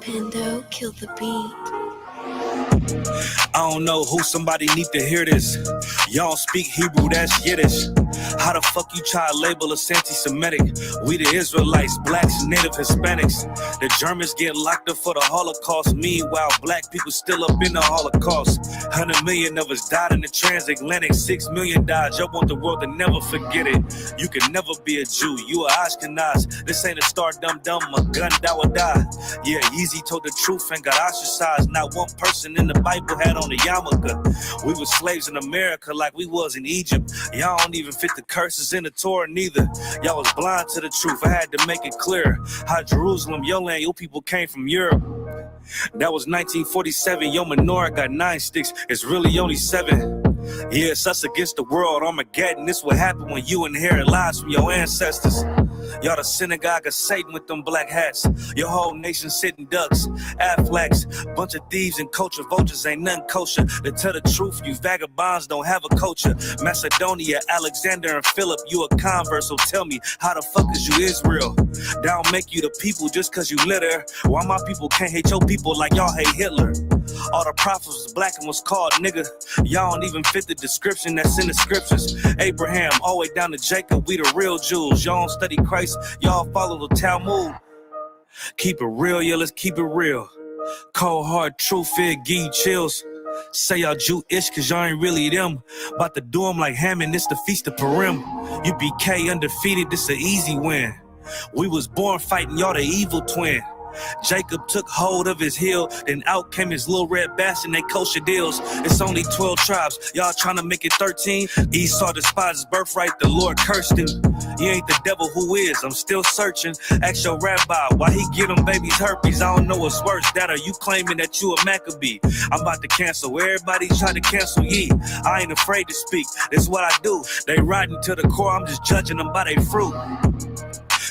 Pando, kill the beat. I don't know who, somebody need to hear this. Y'all speak Hebrew, that's Yiddish. How the fuck you try to label us anti-Semitic? We the Israelites, blacks, native Hispanics. The Germans get locked up for the Holocaust. Meanwhile, black people still up in the Holocaust. 100 million of us died in the transatlantic. 6 million died. Y'all want the world to never forget it. You can never be a Jew. You a Ashkenaz. This ain't a star dumb. A gun that would die. Yeah, Yeezy told the truth and got ostracized. Not one person in the Bible had on a yarmulke. We were slaves in America like we was in Egypt. Y'all don't even fit the curses in the Torah neither. Y'all was blind to the truth. I had to make it clear how Jerusalem, your land, your people came from Europe. That was 1947. Your menorah got 9 sticks. It's really only 7. Yeah, it's us against the world. Armageddon. This what happened when you inherit lies from your ancestors. Y'all the synagogue of Satan with them black hats. Your whole nation sitting ducks, Aflacs, bunch of thieves and culture vultures ain't nothing kosher. To tell the truth, you vagabonds don't have a culture. Macedonia, Alexander and Philip, you a convert, so tell me, how the fuck is you Israel? That don't make you the people just cause you live there. Why my people can't hate your people like y'all hate Hitler? All the prophets was black and was called nigga. Y'all don't even fit the description that's in the scriptures. Abraham, all the way down to Jacob, we the real Jews. Y'all don't study Christ, y'all follow the Talmud. Keep it real, yeah, let's keep it real. Cold hard truth, it give you chills. Say y'all Jewish cause y'all ain't really them. About to do them like Hammond, it's the Feast of Purim. U.P.K undefeated, this an easy win. We was born fighting, y'all the evil twin. Jacob took hold of his heel, then out came his little red bastard and they kosher deals. It's only 12 tribes, y'all trying to make it 13. Esau despised his birthright, the Lord cursed him. He ain't the devil who is, I'm still searching. Ask your rabbi, why he give them babies herpes? I don't know what's worse, that or you claiming that you a Maccabee. I'm about to cancel, everybody trying to cancel ye. I ain't afraid to speak, that's what I do. They riding to the core, I'm just judging them by their fruit.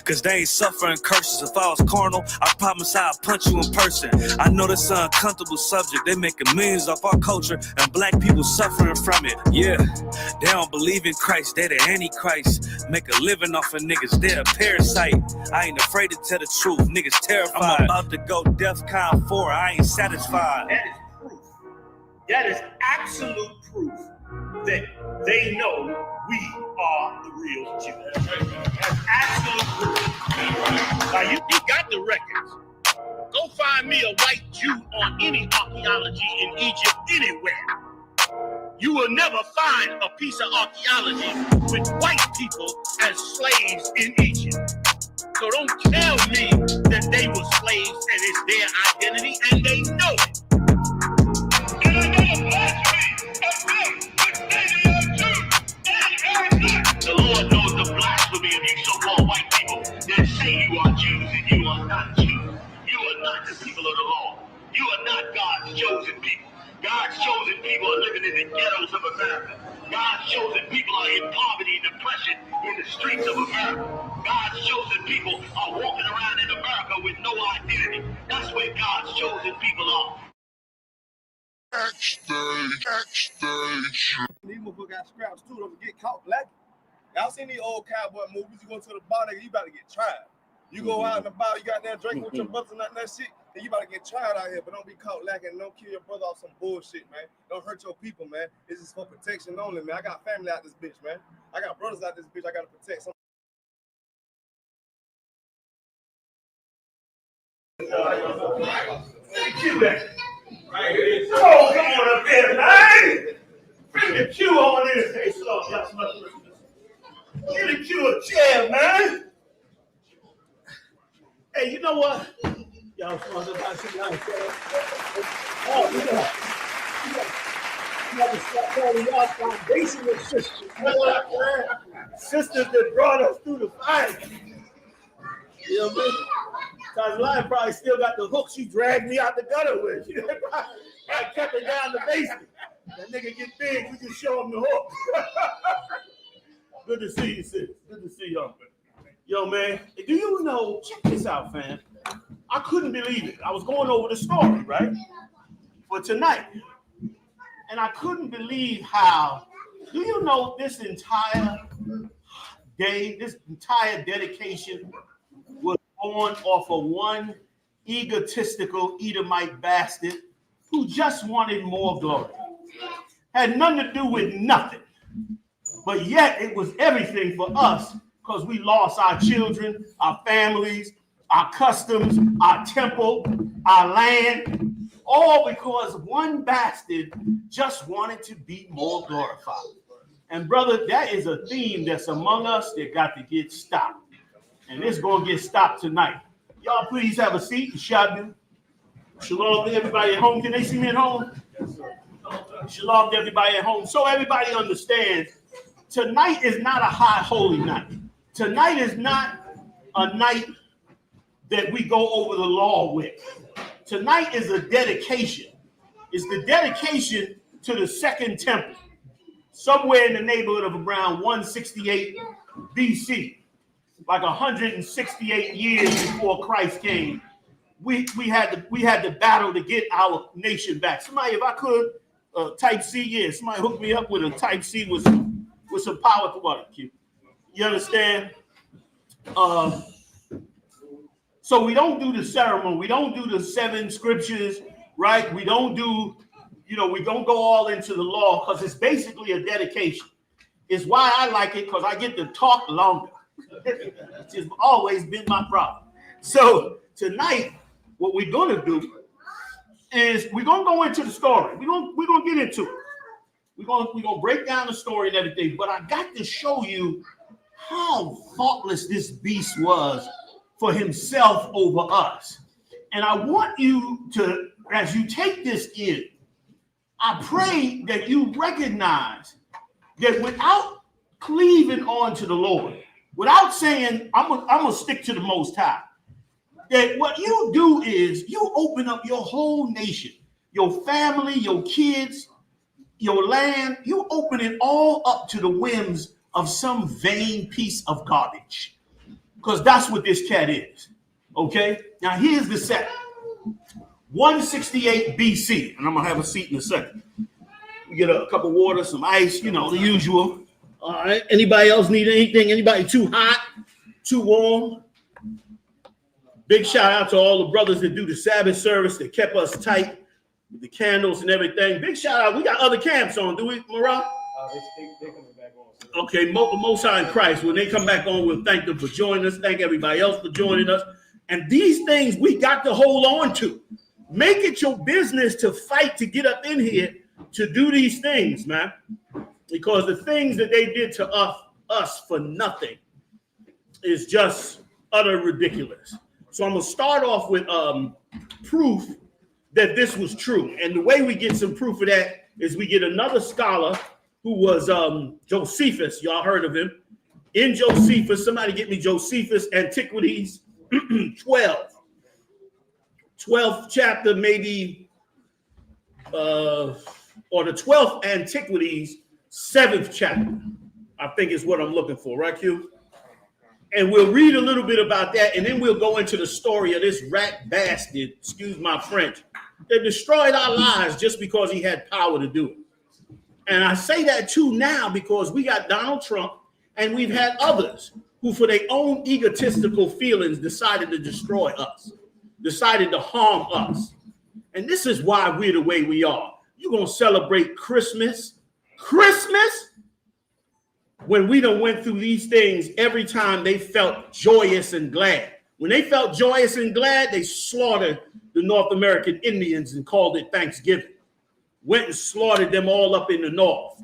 Cause they ain't suffering curses. If I was carnal, I promise I'd punch you in person. I know this an uncomfortable subject. They making millions off our culture and black people suffering from it. Yeah, they don't believe in Christ. They the Antichrist. Make a living off of niggas. They're a parasite. I ain't afraid to tell the truth. Niggas terrified. I'm about to go DEFCON 4. I ain't satisfied. That is proof. That is absolute proof that they know we are the real Jews. That's absolute proof. Now you got the records. Go find me a white Jew on any archaeology in Egypt anywhere. You will never find a piece of archaeology with white people as slaves in Egypt. So don't tell me that they were slaves and it's their identity, and they know it. And I know the Lord knows the blasphemy of you so-called white people that say you are Jews and you are not Jews. You are not the people of the law. You are not God's chosen people. God's chosen people are living in the ghettos of America. God's chosen people are in poverty and depression in the streets of America. God's chosen people are walking around in America with no identity. That's where God's chosen people are. Backstage. These motherfuckers got scraps too. Don't get caught black. Y'all seen these old cowboy movies? You go to the bar, nigga, you about to get tried. You go out in the bar, you got that drinking with your brothers and that shit, then you about to get tried out here. But don't be caught lacking. Don't kill your brother off some bullshit, man. Don't hurt your people, man. This is for protection only, man. I got family out this bitch, man. I got brothers out this bitch. I gotta protect some. Oh, come on up here, man! Bring the Q on in. Hey, slow, y'all. Get the Q a chair, man. Hey, you know what? Y'all sponsored by somebody. Oh, you got to start calling y'all foundational sisters. You know what I'm saying? Sisters that brought us through the fight. You know what I mean? Tasline probably still got the hook she dragged me out the gutter with. I kept it down the basement. That nigga get big, we can show him the hook. Good to see you, sis. Good to see y'all. Yo, man, do you know, check this out, fam. I couldn't believe it. I was going over the story, right, for tonight. And I couldn't believe how, do you know this entire day, this entire dedication was born off of one egotistical Edomite bastard who just wanted more glory. Had nothing to do with nothing. But yet it was everything for us because we lost our children, our families, our customs, our temple, our land, all because one bastard just wanted to be more glorified. And brother, that is a theme that's among us that got to get stopped. And it's going to get stopped tonight. Y'all please have a seat. Shalom to everybody at home. Can they see me at home? Yes, sir. Shalom to everybody at home. So everybody understands, tonight is not a high holy night. Tonight is not a night that we go over the law with. Tonight is a dedication. It's the dedication to the second temple, somewhere in the neighborhood of around 168 BC, like 168 years before Christ came. We had to battle to get our nation back. Somebody, if I could, type C, yeah, somebody hook me up with a type C with some power to what, Q. You understand? So we don't do the ceremony. We don't do the 7 scriptures, right? We don't do, we don't go all into the law because it's basically a dedication. It's why I like it, because I get to talk longer. It's just always been my problem. So tonight, what we're going to do is we're going to go into the story. We're going to get into it. We're going to break down the story and everything. But I got to show you how thoughtless this beast was for himself over us. And I want you to, as you take this in, I pray that you recognize that without cleaving on to the Lord, without saying, I'm gonna stick to the Most High, that what you do is you open up your whole nation, your family, your kids, your land, you open it all up to the whims of some vain piece of garbage. Because that's what this cat is. Okay? Now here's the set. 168 BC, and I'm gonna have a seat in a second. We get a cup of water, some ice, the usual. All right. Anybody else need anything? Anybody too hot, too warm? Big shout out to all the brothers that do the Sabbath service that kept us tight with the candles and everything. Big shout out. We got other camps on, do we, Marah? They coming back on. Okay, Most High in Christ. When they come back on, we'll thank them for joining us. Thank everybody else for joining us. And these things we got to hold on to. Make it your business to fight to get up in here to do these things, man. Because the things that they did to us for nothing is just utter ridiculous. So I'm going to start off with proof that this was true. And the way we get some proof of that is we get another scholar who was Josephus. Y'all heard of him. In Josephus, somebody get me Josephus, Antiquities 12. 12th chapter, maybe, or the 12th Antiquities, 7th chapter, I think is what I'm looking for, right, Q? And we'll read a little bit about that, and then we'll go into the story of this rat bastard, excuse my French, that destroyed our lives just because he had power to do it. And I say that too now because we got Donald Trump, and we've had others who, for their own egotistical feelings, decided to destroy us, decided to harm us. And this is why we're the way we are. You're going to celebrate Christmas when we done went through these things every time they felt joyous and glad. When they felt joyous and glad, they slaughtered the North American Indians and called it Thanksgiving. Went and slaughtered them all up in the North.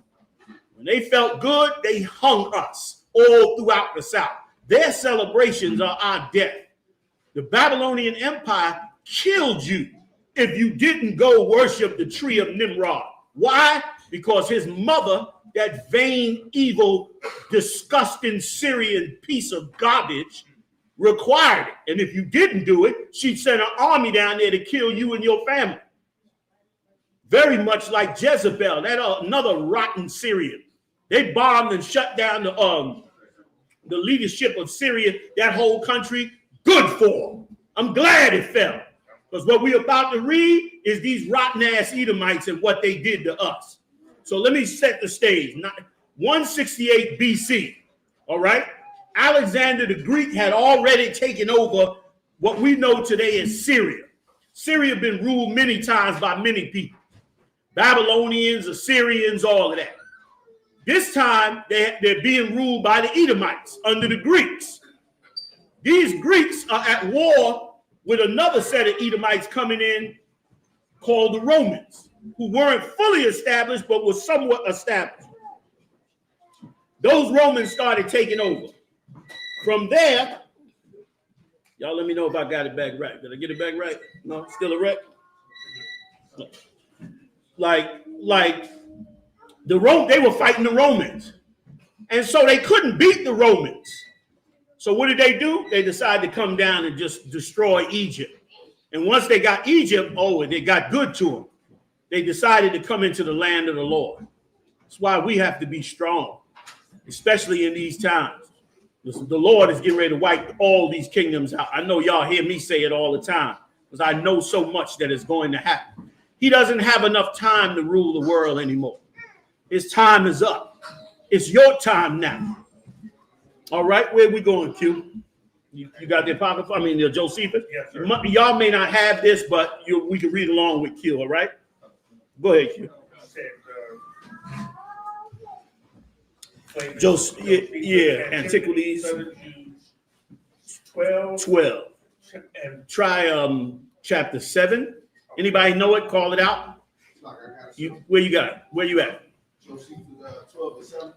When they felt good, they hung us all throughout the South. Their celebrations are our death. The Babylonian Empire killed you if you didn't go worship the tree of Nimrod. Why? Because his mother, that vain, evil, disgusting Syrian piece of garbage, required it. And if you didn't do it, she'd send an army down there to kill you and your family. Very much like Jezebel, that another rotten Syrian. They bombed and shut down the leadership of Syria, that whole country. Good for them. I'm glad it fell. Because what we're about to read is these rotten-ass Edomites and what they did to us. So let me set the stage. 168 BC, all right? Alexander the Greek had already taken over what we know today as Syria. Syria been ruled many times by many people. Babylonians, Assyrians, all of that. This time, they're being ruled by the Edomites under the Greeks. These Greeks are at war with another set of Edomites coming in called the Romans, who weren't fully established, but were somewhat established. Those Romans started taking over. From there, y'all let me know if I got it back right. Did I get it back right? No, still a wreck? Like they were fighting the Romans. And so they couldn't beat the Romans. So what did they do? They decided to come down and just destroy Egypt. And once they got Egypt, they got good to them. They decided to come into the land of the Lord. That's why we have to be strong, especially in these times. The Lord is getting ready to wipe all these kingdoms out. I know y'all hear me say it all the time because I know so much that is going to happen. He doesn't have enough time to rule the world anymore. His time is up. It's your time now. All right, where we going, Q? You got the Apocrypha? I mean, the Josephus? Yes, sir. Y'all may not have this, but we can read along with Q, all right? Go ahead, Q. Antiquities. 12. And try chapter 7. Anybody know it? Call it out. Where you got it? Where you at? 12:7.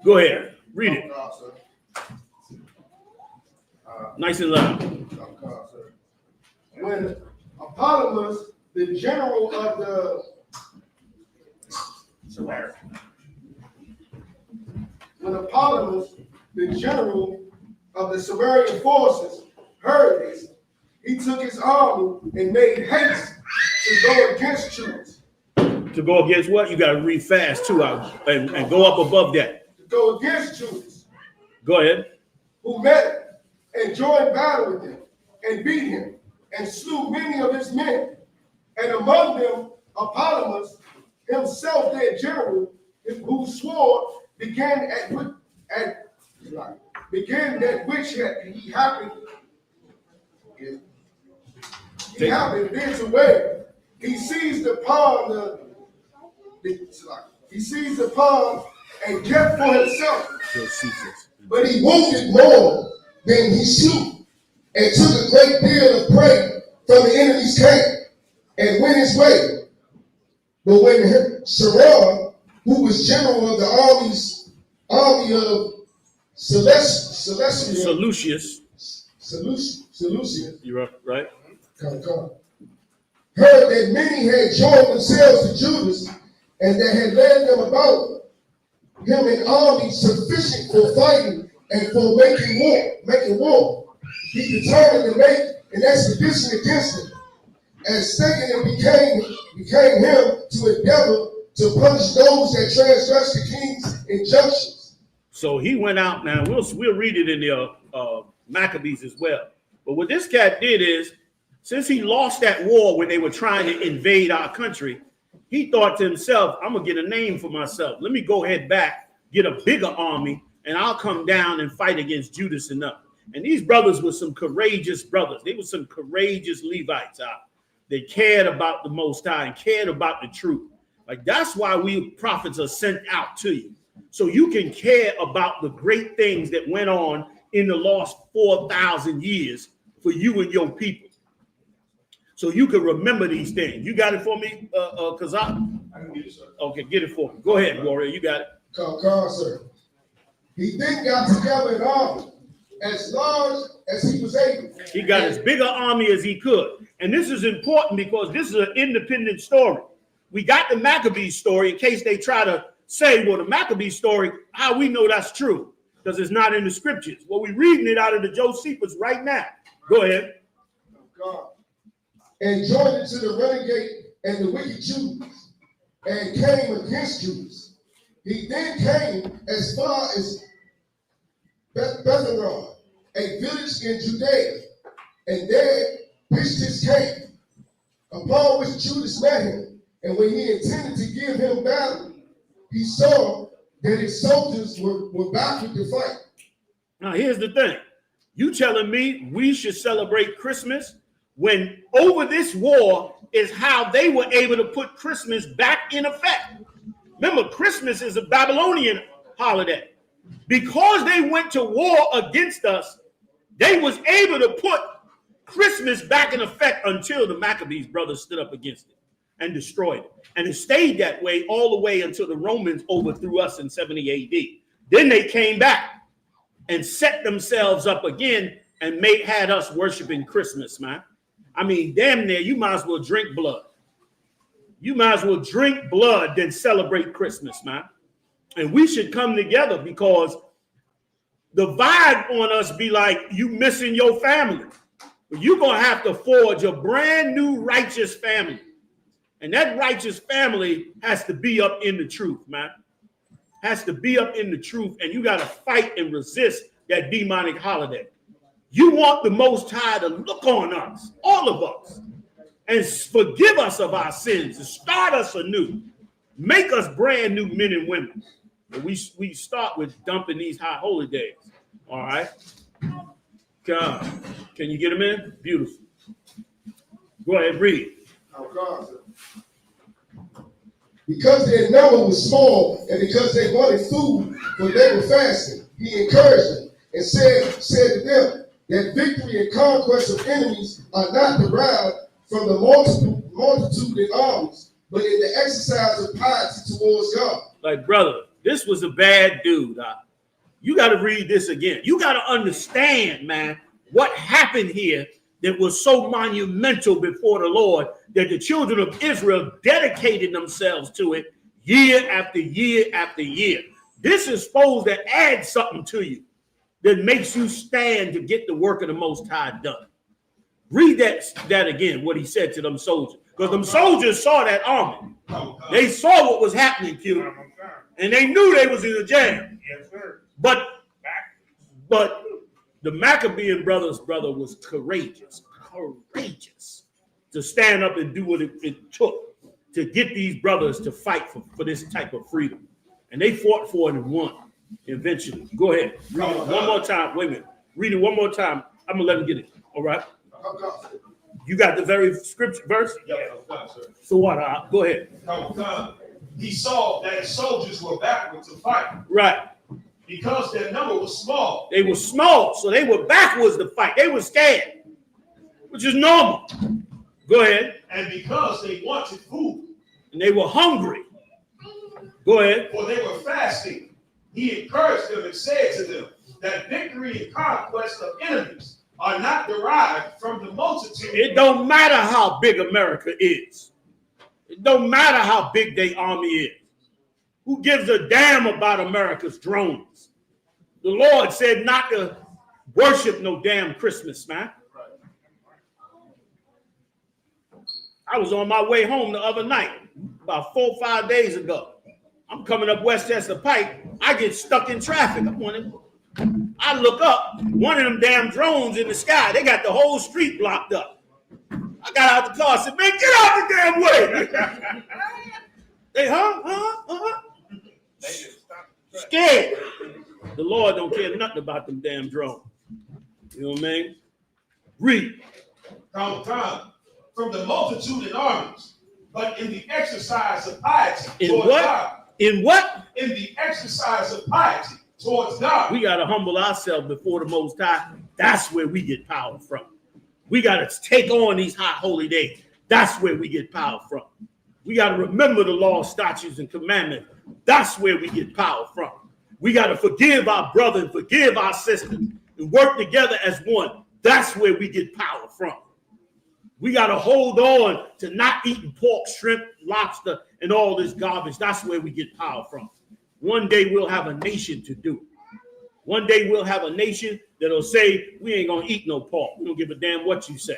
Go ahead. Read it. Nice and loud. When Apollomus, the general of the Sumerian forces heard this, he took his army and made haste to go against Jews. To go against what? You got to read fast too, and go up above that. To go against Jews. Go ahead. Who met him and joined battle with him and beat him and slew many of his men. And among them, Apollomus himself, their general, who swore began that which he happened. He happened this way. He seized upon and kept for himself. But he wounded more than he slew, and took a great deal of prey from the enemy's camp, and went his way. But when Sarah, who was general of the army of Seleucus, you're right. Heard that many had joined themselves to Judas, and that had led them about him an army sufficient for fighting and for making war. He determined to make an expedition against him, and staking him became him to endeavor to punish those that transgress the king's injunctions. So he went out. Now we'll read it in the Maccabees as well. But what this cat did is, since he lost that war when they were trying to invade our country, he thought to himself, I'm gonna get a name for myself. Let me go head back, get a bigger army, and I'll come down and fight against Judas and them. And these brothers were some courageous brothers. They were some courageous Levites. They cared about the Most High and cared about the truth. Like, that's why we prophets are sent out to you, so you can care about the great things that went on in the last 4,000 years for you and your people, so you can remember these things. You got it for me, Kazak? I can get it, sir. Okay, get it for me. Go ahead, Warrior. You got it. Come, sir. He then got together an army as large as he was able. He got as big an army as he could. And this is important because this is an independent story. We got the Maccabees story in case they try to say, well, the Maccabees story, how we know that's true, because it's not in the scriptures. Well, we're reading it out of the Josephus right now. Go ahead. God. And joined it to the renegade and the wicked Jews, and came against Jews. He then came as far as Betharon, a village in Judea, and there pitched his camp, upon which Judas met him. And when he intended to give him battle, he saw that his soldiers were backward to fight. Now, here's the thing. You telling me we should celebrate Christmas when over this war is how they were able to put Christmas back in effect. Remember, Christmas is a Babylonian holiday. Because they went to war against us, they was able to put Christmas back in effect until the Maccabees brothers stood up against it and destroyed it. And it stayed that way all the way until the Romans overthrew us in 70 AD. Then they came back and set themselves up again and had us worshiping Christmas, man. I mean, damn near, you might as well drink blood. You might as well drink blood than celebrate Christmas, man. And we should come together because the vibe on us be like you missing your family. You're going to have to forge a brand new righteous family. And that righteous family has to be up in the truth, man. Has to be up in the truth. And you got to fight and resist that demonic holiday. You want the Most High to look on us, all of us, and forgive us of our sins and start us anew. Make us brand new men and women. But we start with dumping these high holy days. All right. God. Can you get them in? Beautiful. Go ahead, read. Because their number was small and because they wanted food, but they were fasting, he encouraged them and said to them that victory and conquest of enemies are not derived from the multitude in armies, but in the exercise of piety towards God. Like, brother, this was a bad dude. You got to read this again. You got to understand, man, what happened here that was so monumental before the Lord that the children of Israel dedicated themselves to it year after year after year. This is supposed to add something to you that makes you stand to get the work of the Most High done. Read that again, what he said to them soldiers. Because them soldiers saw that army. They saw what was happening, Q. And they knew they was in a jam. Yes, sir. But the Maccabean brother was courageous to stand up and do what it took to get these brothers to fight for this type of freedom. And they fought for it and won eventually. Go ahead. Read it one more time. Wait a minute. Read it one more time. I'm going to let him get it. All right? You got the very scripture verse? Yeah, sir. So what? Go ahead. He saw that his soldiers were backward to fight. Right. Because their number was small. They were small, so they were backwards to fight. They were scared, which is normal. Go ahead. And because they wanted food. And they were hungry. Go ahead. For they were fasting. He encouraged them and said to them that victory and conquest of enemies are not derived from the multitude. It don't matter how big America is. It don't matter how big their army is. Who gives a damn about America's drones? The Lord said not to worship no damn Christmas, man. I was on my way home the other night, about 4 or 5 days ago. I'm coming up Westchester Pike. I get stuck in traffic. I look up, one of them damn drones in the sky. They got the whole street blocked up. I got out the car and said, man, get out the damn way. They, scared. The Lord don't care nothing about them damn drones. You know what I mean? Read. From the multitude in armies, but in the exercise of piety towards God. In what? In the exercise of piety towards God. We got to humble ourselves before the Most High. That's where we get power from. We got to take on these high holy days. That's where we get power from. We got to remember the law, statutes, and commandments. That's where we get power from. We got to forgive our brother and forgive our sister and work together as one. That's where we get power from. We got to hold on to not eating pork, shrimp, lobster, and all this garbage. That's where we get power from. One day we'll have a nation to do it. One day we'll have a nation that'll say, we ain't going to eat no pork. We don't give a damn what you say.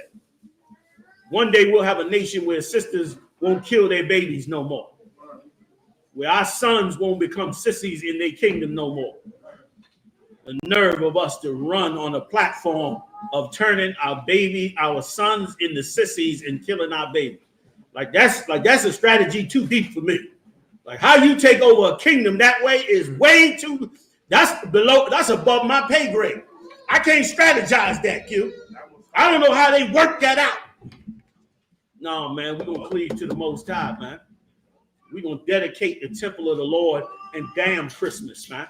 One day we'll have a nation where sisters won't kill their babies no more. Where our sons won't become sissies in their kingdom no more. The nerve of us to run on a platform of turning our sons into sissies and killing our babies. Like that's a strategy too deep for me. Like how you take over a kingdom that way is way too, that's above my pay grade. I can't strategize that, Q. I don't know how they work that out. No, man, we're going to cleave to the Most High, man. We're going to dedicate the temple of the Lord and damn Christmas, man.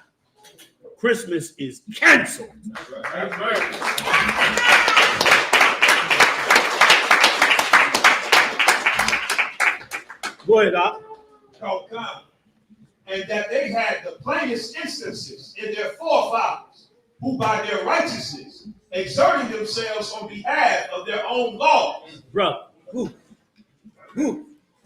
Christmas is canceled. That's right. Go ahead, Doc. Oh, come. And that they had the plainest instances in their forefathers, who by their righteousness exerting themselves on behalf of their own laws. Brother,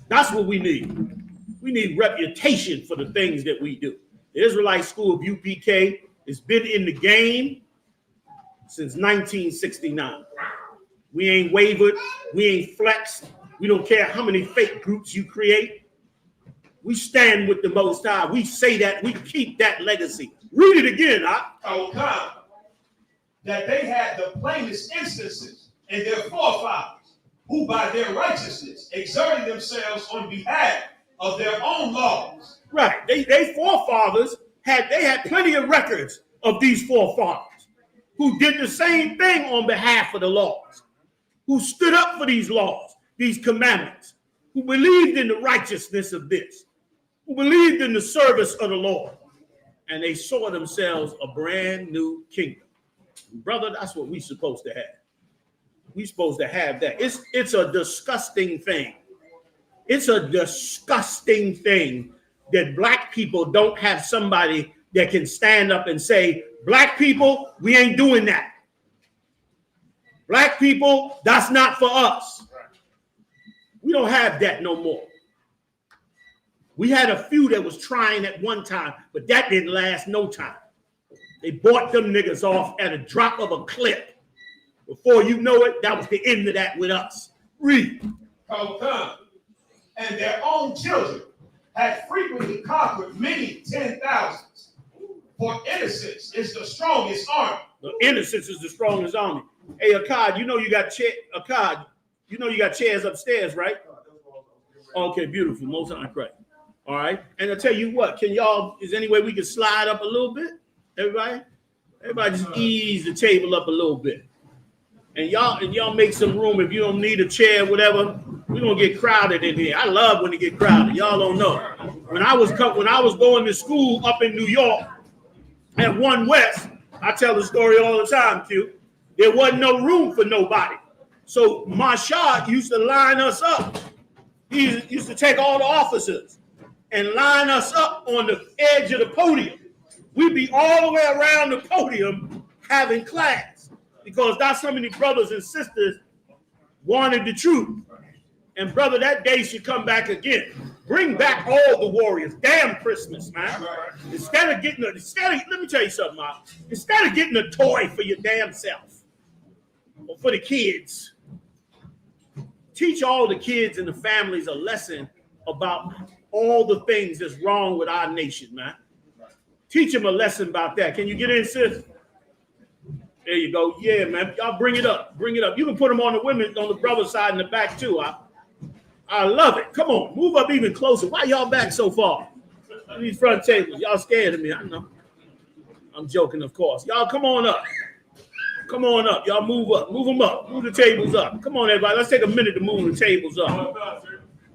that's what we need. We need reputation for the things that we do. The Israelite School of U.P.K. has been in the game since 1969. We ain't wavered. We ain't flexed. We don't care how many fake groups you create. We stand with the Most High. We say that. We keep that legacy. Read it again, huh? Oh, come. That they had the plainest instances in their forefathers, who by their righteousness exerting themselves on behalf of their own laws. Right. They forefathers had plenty of records of these forefathers who did the same thing on behalf of the laws, who stood up for these laws, these commandments, who believed in the righteousness of this, who believed in the service of the Lord, and they saw themselves a brand new kingdom. Brother, that's what we're supposed to have. We're supposed to have that. It's a disgusting thing. It's a disgusting thing that black people don't have somebody that can stand up and say, black people, we ain't doing that. Black people, that's not for us. We don't have that no more. We had a few that was trying at one time, but that didn't last no time. They bought them niggas off at a drop of a clip. Before you know it, that was the end of that with us. Read. Oh, come. And their own children had frequently conquered many 10,000s. For innocence is the strongest army. The innocence is the strongest army. Hey, Akkad, you know you got chairs upstairs, right? Okay, beautiful. Most High Christ. All right. And I'll tell you what, is there any way we can slide up a little bit? Everybody just ease the table up a little bit. And y'all make some room. If you don't need a chair, whatever, we're gonna get crowded in here. I love when it get crowded. Y'all don't know. When I was going to school up in New York at 1 West, I tell the story all the time, Q. There wasn't no room for nobody. So mashiach used to line us up. He used to take all the officers and line us up on the edge of the podium. We'd be all the way around the podium having class because that's how many brothers and sisters wanted the truth. And brother, that day should come back again. Bring back all the warriors. Damn Christmas, man. Let me tell you something, man. Instead of getting a toy for your damn self or for the kids, teach all the kids and the families a lesson about all the things that's wrong with our nation, man. Teach them a lesson about that. Can you get in, sis? There you go. Yeah, man. Y'all bring it up. Bring it up. You can put them on the brother side in the back too. I love it. Come on, move up even closer. Why y'all back so far? These front tables. Y'all scared of me. I know. I'm joking, of course. Y'all come on up. Come on up. Y'all move up. Move them up. Move the tables up. Come on, everybody. Let's take a minute to move the tables up.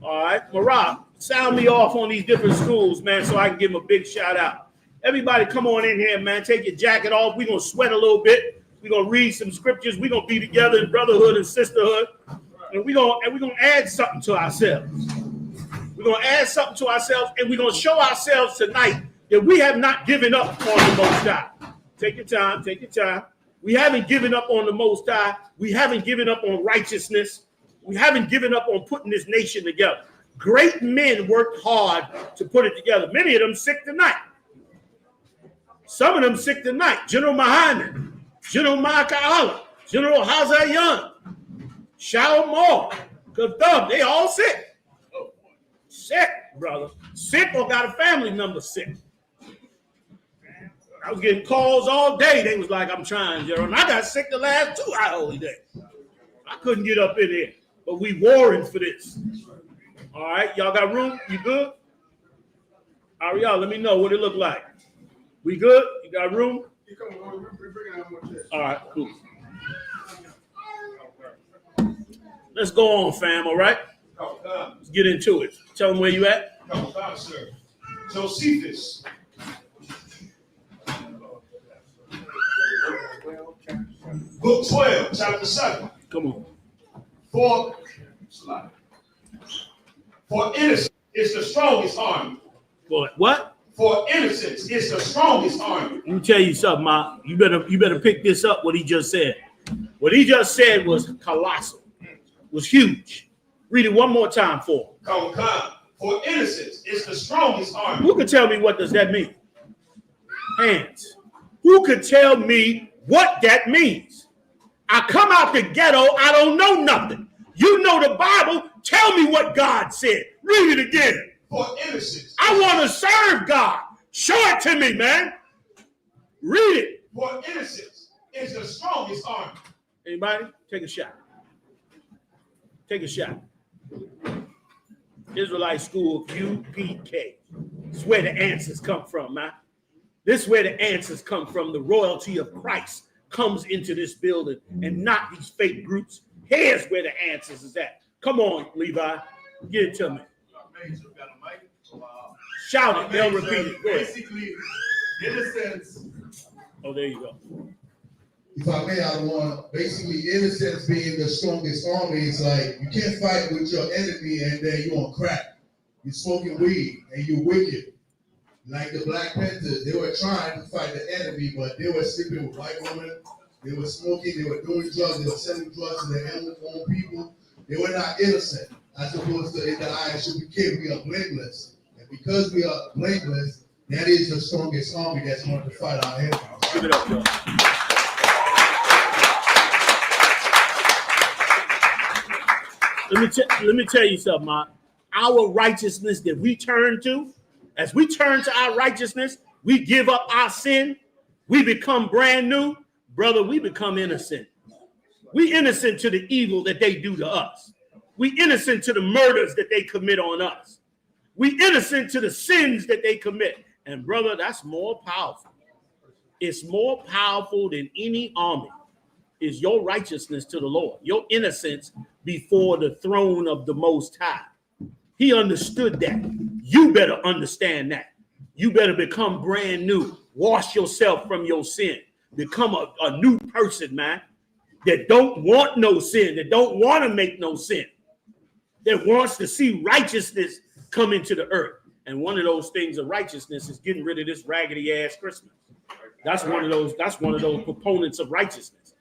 All right. Marab, sound me off on these different schools, man, so I can give them a big shout out. Everybody come on in here, man. Take your jacket off. We're going to sweat a little bit. We're going to read some scriptures. We're going to be together in brotherhood and sisterhood. And we're going to add something to ourselves. We're going to add something to ourselves, and we're going to show ourselves tonight that we have not given up on the Most High. Take your time. Take your time. We haven't given up on the Most High. We haven't given up on righteousness. We haven't given up on putting this nation together. Great men worked hard to put it together. Many of them sick tonight. Some of them sick tonight. General YAHANNA, General Michael, General Hazayan, SHALAM, they all sick. Sick, brother. Sick or got a family member sick. I was getting calls all day. They was like, I'm trying, General. And I got sick the last 2 holy days. I couldn't get up in here. But we warring for this. All right, y'all got room? You good? All right, y'all, let me know what it look like. We good? You got room? All right, cool. Let's go on, fam, all right? Let's get into it. Tell them where you at. Sir. Josephus. Book 12, chapter 7. Come on. For innocence is the strongest army. For what? For innocence is the strongest army. Let me tell you something, Ma. You better pick this up, what he just said. What he just said was colossal, was huge. Read it one more time for him. For innocence is the strongest army. Who could tell me what does that mean? Hands. Who could tell me what that means? I come out the ghetto, I don't know nothing. You know the Bible, tell me what God said. Read it again. For innocence. I want to serve God. Show it to me, man. Read it. For innocence is the strongest army. Anybody? Take a shot. Take a shot. Israelite school of U.P.K. This is where the answers come from, man. This is where the answers come from. The royalty of Christ comes into this building and not these fake groups. Here's where the answers is at. Come on, Levi. Give it to me. Shout it. They'll repeat it. Go ahead. Basically, innocence. Oh, there you go. If I may, I want basically innocence being the strongest army. It's like you can't fight with your enemy and then you're on crack. You're smoking weed and you're wicked. Like the Black Panthers, they were trying to fight the enemy, but they were sleeping with white women. They were smoking. They were doing drugs. They were selling drugs to their own people. They were not innocent. As opposed to in the I.S.U.P.K, we are blameless. And because we are blameless, that is the strongest army that's going to fight our enemies. Give it up, y'all. Let me tell you something, Ma. Our righteousness that we turn to, as we turn to our righteousness, we give up our sin, we become brand new. Brother, we become innocent. We innocent to the evil that they do to us. We innocent to the murders that they commit on us. We innocent to the sins that they commit. And brother, that's more powerful. It's more powerful than any army. Is your righteousness to the Lord, your innocence before the throne of the Most High. He understood that. You better understand that. You better become brand new. Wash yourself from your sin. Become a new person, man, that don't want no sin, that don't want to make no sin, that wants to see righteousness come into the earth. And one of those things of righteousness is getting rid of this raggedy ass Christmas. That's one of those proponents of righteousness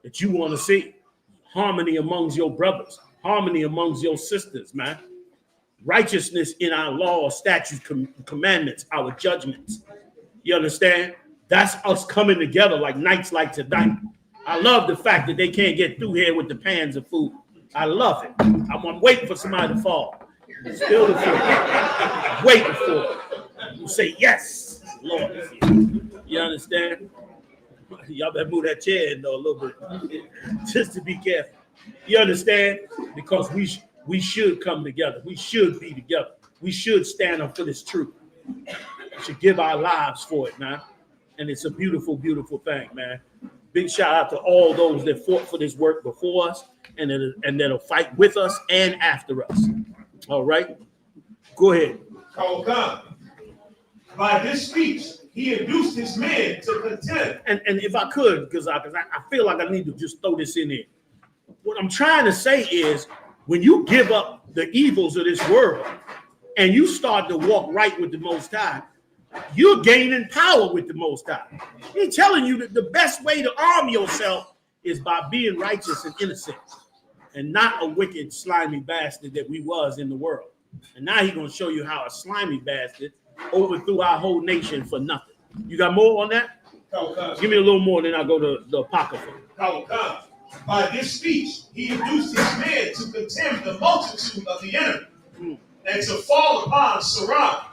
that you want to see. Harmony amongst your brothers, harmony amongst your sisters, man. Righteousness in our law, statutes, commandments, our judgments. You understand? That's us coming together like nights like tonight. I love the fact that they can't get through here with the pans of food. I love it. I'm waiting for somebody to fall. Still the food. Waiting for it. You say yes, Lord. You understand? Y'all better move that chair in though a little bit, just to be careful. You understand? Because we should come together. We should be together. We should stand up for this truth. We should give our lives for it, man. And it's a beautiful, beautiful thing, man. Big shout out to all those that fought for this work before us and that'll fight with us and after us. All right? Go ahead. By this speech, he induced his men to contend. And if I could, because I feel like I need to just throw this in there. What I'm trying to say is, when you give up the evils of this world and you start to walk right with the Most High, you're gaining power with the Most High. He's telling you that the best way to arm yourself is by being righteous and innocent and not a wicked, slimy bastard that we was in the world. And now he's going to show you how a slimy bastard overthrew our whole nation for nothing. You got more on that? Give me a little more, then I'll go to the Apocrypha. By this speech, he induced his men to contemn the multitude of the enemy and to fall upon Sarai.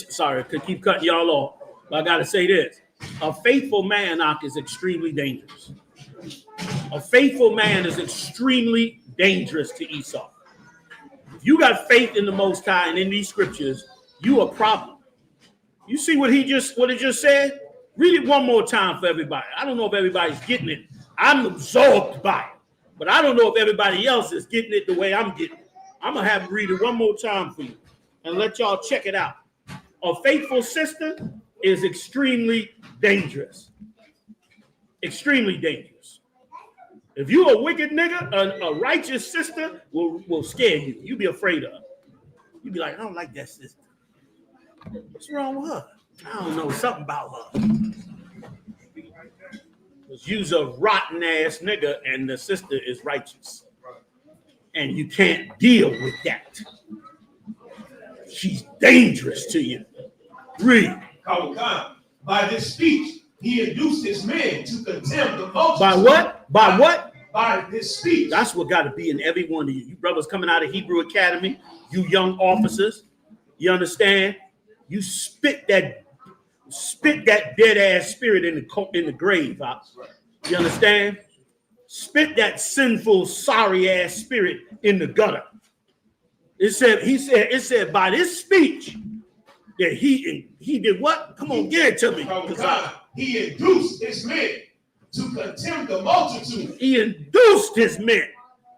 Sorry, I could keep cutting y'all off, but I got to say this. A faithful man, is extremely dangerous. A faithful man is extremely dangerous to Esau. If you got faith in the Most High and in these scriptures, you a problem. You see what it just said? Read it one more time for everybody. I don't know if everybody's getting it. I'm absorbed by it, but I don't know if everybody else is getting it the way I'm getting it. I'm going to have to read it one more time for you and let y'all check it out. A faithful sister is extremely dangerous. Extremely dangerous. If you a wicked nigga, a righteous sister will scare you. You be afraid of her. You be like, I don't like that sister. What's wrong with her? I don't know, something about her. Because you's a rotten ass nigga and the sister is righteous. And you can't deal with that. She's dangerous to you. Read. By this speech, he induced his men to condemn the multitude. By what? By what? By this speech. That's what got to be in every one of you. You brothers coming out of Hebrew Academy, you young officers, you understand? You spit that dead ass spirit in the grave. You understand? Spit that sinful, sorry ass spirit in the gutter. It said by this speech that he did what? Come on, get it to me. He induced his men to condemn the multitude. He induced his men.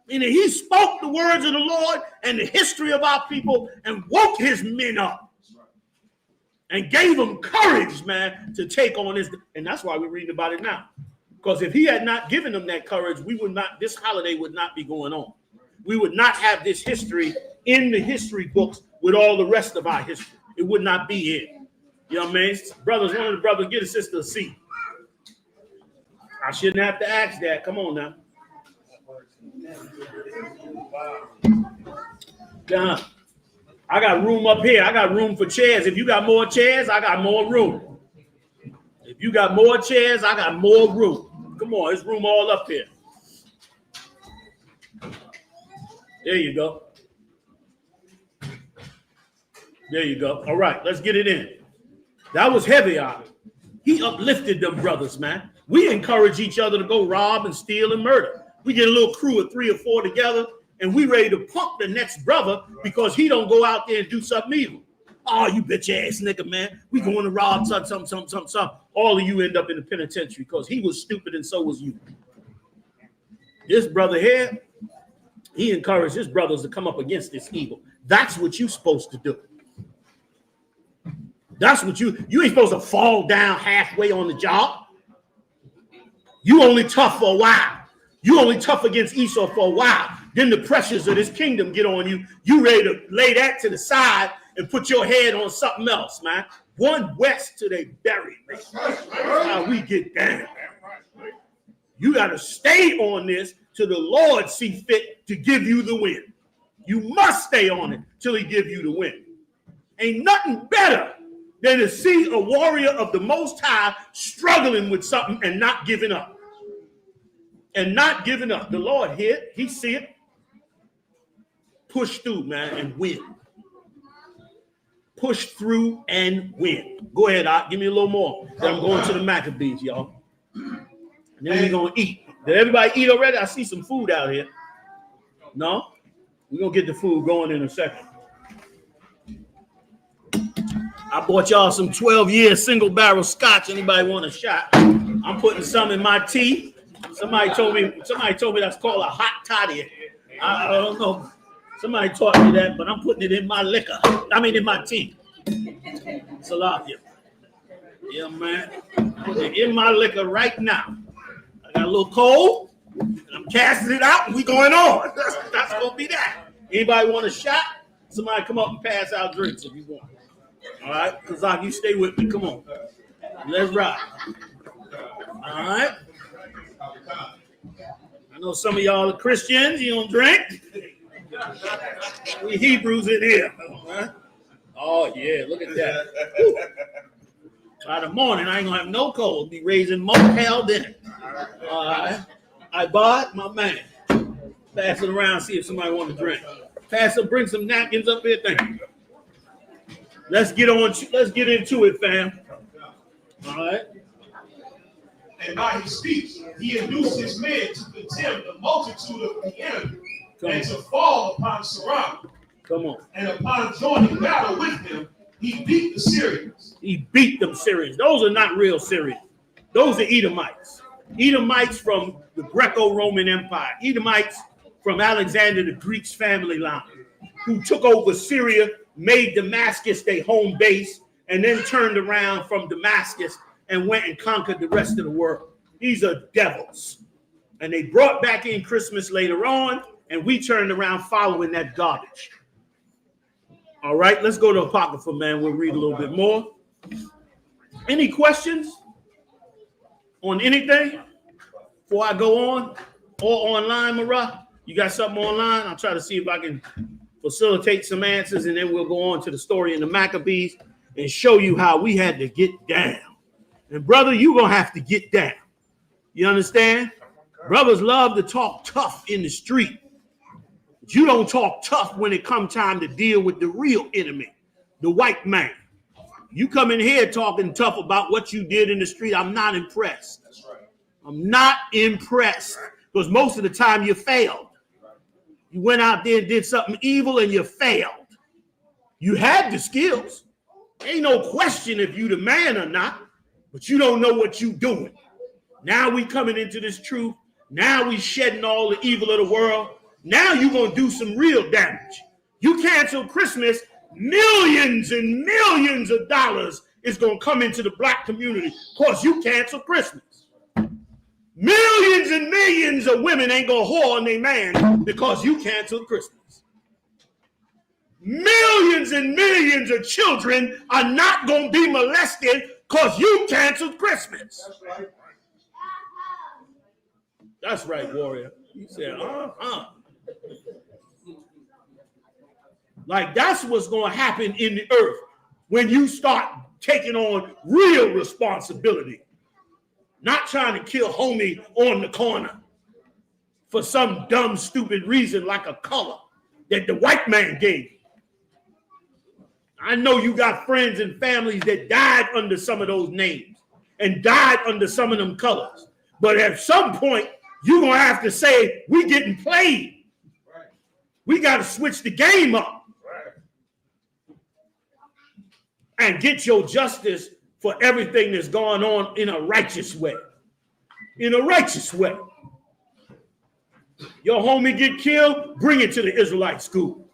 Meaning he spoke the words of the Lord and the history of our people and woke his men up. And gave them courage, man, to take on this. And that's why we're reading about it now. Because if he had not given them that courage, this holiday would not be going on. We would not have this history in the history books with all the rest of our history. It would not be here. You know what I mean? Brothers, one of the brothers, get a sister a seat. I shouldn't have to ask that. Come on now. Done. I got room up here. I got room for chairs. If you got more chairs, I got more room. If you got more chairs, I got more room. Come on, there's room all up here. There you go. There you go. All right, let's get it in. That was heavy on it. He uplifted them brothers, man. We encourage each other to go rob and steal and murder. We get a little crew of 3 or 4 together, and we ready to pump the next brother because he don't go out there and do something evil. Oh, you bitch ass nigga, man. We going to rob something. All of you end up in the penitentiary because he was stupid and so was you. This brother here, he encouraged his brothers to come up against this evil. That's what you're supposed to do. That's what you ain't supposed to fall down halfway on the job. You only tough for a while. You only tough against Esau for a while. Then the pressures of this kingdom get on you. You ready to lay that to the side and put your head on something else, man. One west till they bury me. That's how we get down. You got to stay on this till the Lord see fit to give you the win. You must stay on it till he give you the win. Ain't nothing better than to see a warrior of the Most High struggling with something and not giving up. And not giving up. The Lord here, he see it. Push through, man, and win. Push through and win. Go ahead, Doc. Give me a little more. Then I'm going to the Maccabees, y'all. And then we're going to eat. Did everybody eat already? I see some food out here. No? We're going to get the food going in a second. I bought y'all some 12-year single barrel scotch. Anybody want a shot? I'm putting some in my tea. Somebody told me that's called a hot toddy. I don't know. Somebody taught me that, but I'm putting it in my liquor. In my tea. Salakia. Yeah, man. Putting it in my liquor right now. I got a little cold, and I'm casting it out, and we going on. That's going to be that. Anybody want a shot? Somebody come up and pass out drinks if you want. All right? Kazak, you stay with me. Come on. Let's ride. All right? I know some of y'all are Christians. You don't drink. We Hebrews in here. Huh? Oh, yeah. Look at that. Woo. By the morning, I ain't going to have no cold. Be raising more hell than. All right. I bought my man. Pass it around, see if somebody wants to drink. Bring some napkins up here. Thank you. Let's get into it, fam. All right. And by his speech, he induced his men to condemn the multitude of the enemy and to fall upon Saram. Come on. And upon joining battle with them, He beat the Syrians. He beat them Syrians. Those are not real Syrians. Those are Edomites. Edomites from the Greco-Roman Empire. Edomites from Alexander the Greek's family line, who took over Syria, made Damascus their home base, and then turned around from Damascus and went and conquered the rest of the world. These are devils. And they brought back in Christmas later on, and we turned around following that garbage. All right, let's go to Apocrypha, man. We'll read a little bit more. Any questions on anything before I go on? Or online, Marah? You got something online? I'll try to see if I can facilitate some answers, and then we'll go on to the story in the Maccabees and show you how we had to get down. And brother, you're going to have to get down. You understand? Brothers love to talk tough in the street. But you don't talk tough when it comes time to deal with the real enemy, the white man. You come in here talking tough about what you did in the street. I'm not impressed. That's right. I'm not impressed because most of the time you failed. You went out there and did something evil and you failed. You had the skills. Ain't no question if you the man or not, but you don't know what you doing. Now we coming into this truth. Now we shedding all the evil of the world. Now you're going to do some real damage. You cancel Christmas, millions and millions of dollars is going to come into the black community because you cancel Christmas. Millions and millions of women ain't going to whore on their man because you canceled Christmas. Millions and millions of children are not going to be molested because you canceled Christmas. That's right. That's right, warrior. You said, Like that's what's going to happen in the earth when you start taking on real responsibility. Not trying to kill homie on the corner for some dumb, stupid reason like a color that the white man gave you. I know you got friends and families that died under some of those names and died under some of them colors. But at some point, you're going to have to say, we getting played. Right. We got to switch the game up. Right. And get your justice for everything that's going on in a righteous way. In a righteous way. Your homie get killed, bring it to the Israelite school.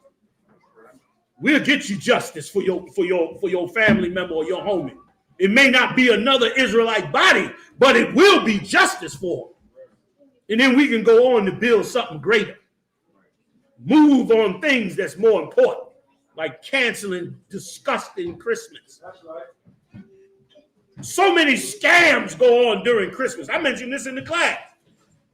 We'll get you justice for your family member or your homie. It may not be another Israelite body, but it will be justice for them. And then we can go on to build something greater. Move on things that's more important, like canceling disgusting Christmas. That's right. So many scams go on during Christmas. I mentioned this in the class.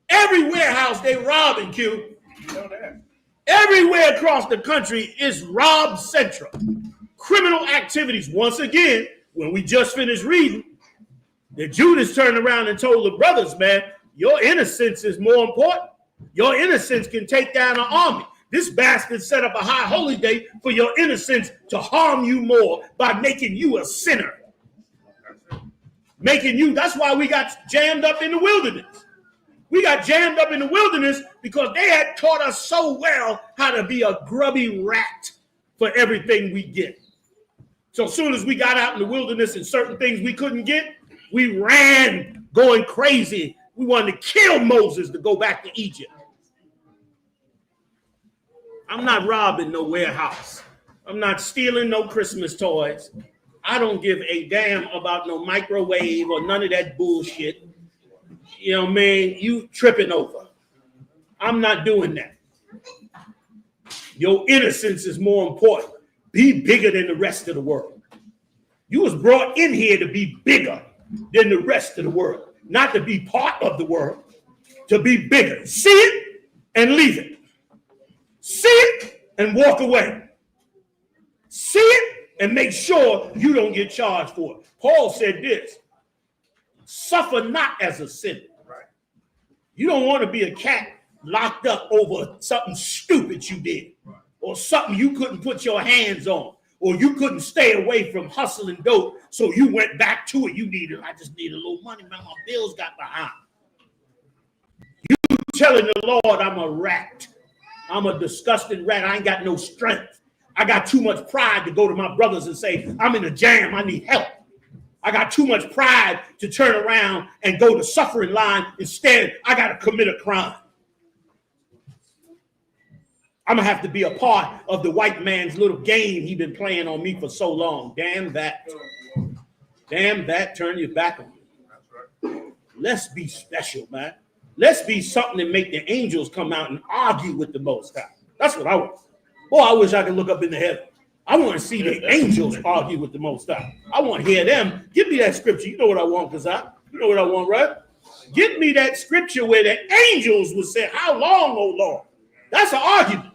Every warehouse they rob and kill. You know that. Everywhere across the country is rob central. Criminal activities. Once again, when we just finished reading, the Judas turned around and told the brothers, man, your innocence is more important. Your innocence can take down an army. This bastard set up a high holy day for your innocence to harm you more by making you a sinner. Making you, that's why we got jammed up in the wilderness. We got jammed up in the wilderness because they had taught us so well how to be a grubby rat for everything we get. So as soon as we got out in the wilderness and certain things we couldn't get, we ran going crazy. We wanted to kill Moses to go back to Egypt. I'm not robbing no warehouse. I'm not stealing no Christmas toys. I don't give a damn about no microwave or none of that bullshit. You know what I mean? You tripping over. I'm not doing that. Your innocence is more important. Be bigger than the rest of the world. You was brought in here to be bigger than the rest of the world. Not to be part of the world, to be bigger. See it and leave it. See it and walk away. See it and make sure you don't get charged for it. Paul said this, suffer not as a sinner. Right. You don't want to be a cat locked up over something stupid you did, or something you couldn't put your hands on, or you couldn't stay away from hustling dope, so you went back to it. I just need a little money, man. My bills got behind. You telling the Lord I'm a rat. I'm a disgusting rat. I ain't got no strength. I got too much pride to go to my brothers and say, I'm in a jam, I need help. I got too much pride to turn around and go to suffering line. Instead, I got to commit a crime. I'm going to have to be a part of the white man's little game he's been playing on me for so long. Damn that. Damn that, turn your back on me. Let's be special, man. Let's be something that make the angels come out and argue with the Most High. That's what I want. Boy, I wish I could look up into heaven. I want to see the angels argue with the Most High. I want to hear them. Give me that scripture. You know what I want, Kazak. You know what I want, right? Give me that scripture where the angels would say, how long, oh Lord? That's an argument.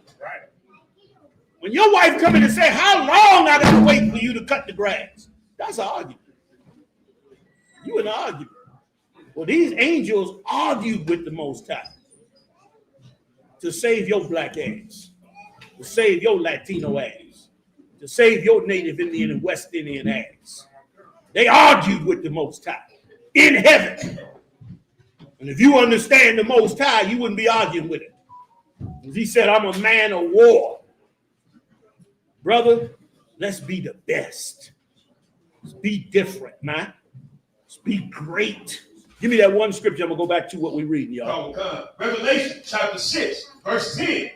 When your wife come in and say, how long I got to wait for you to cut the grass? That's an argument. You in an argument. Well, these angels argued with the Most High to save your black ass, to save your Latino ass, to save your Native Indian and West Indian ass. They argued with the Most High in heaven. And if you understand the Most High, you wouldn't be arguing with him. Because he said, I'm a man of war. Brother, let's be the best. Let's be different, man. Let's be great. Give me that one scripture. I'm going to go back to what we read, y'all. Revelation chapter 6, verse 10.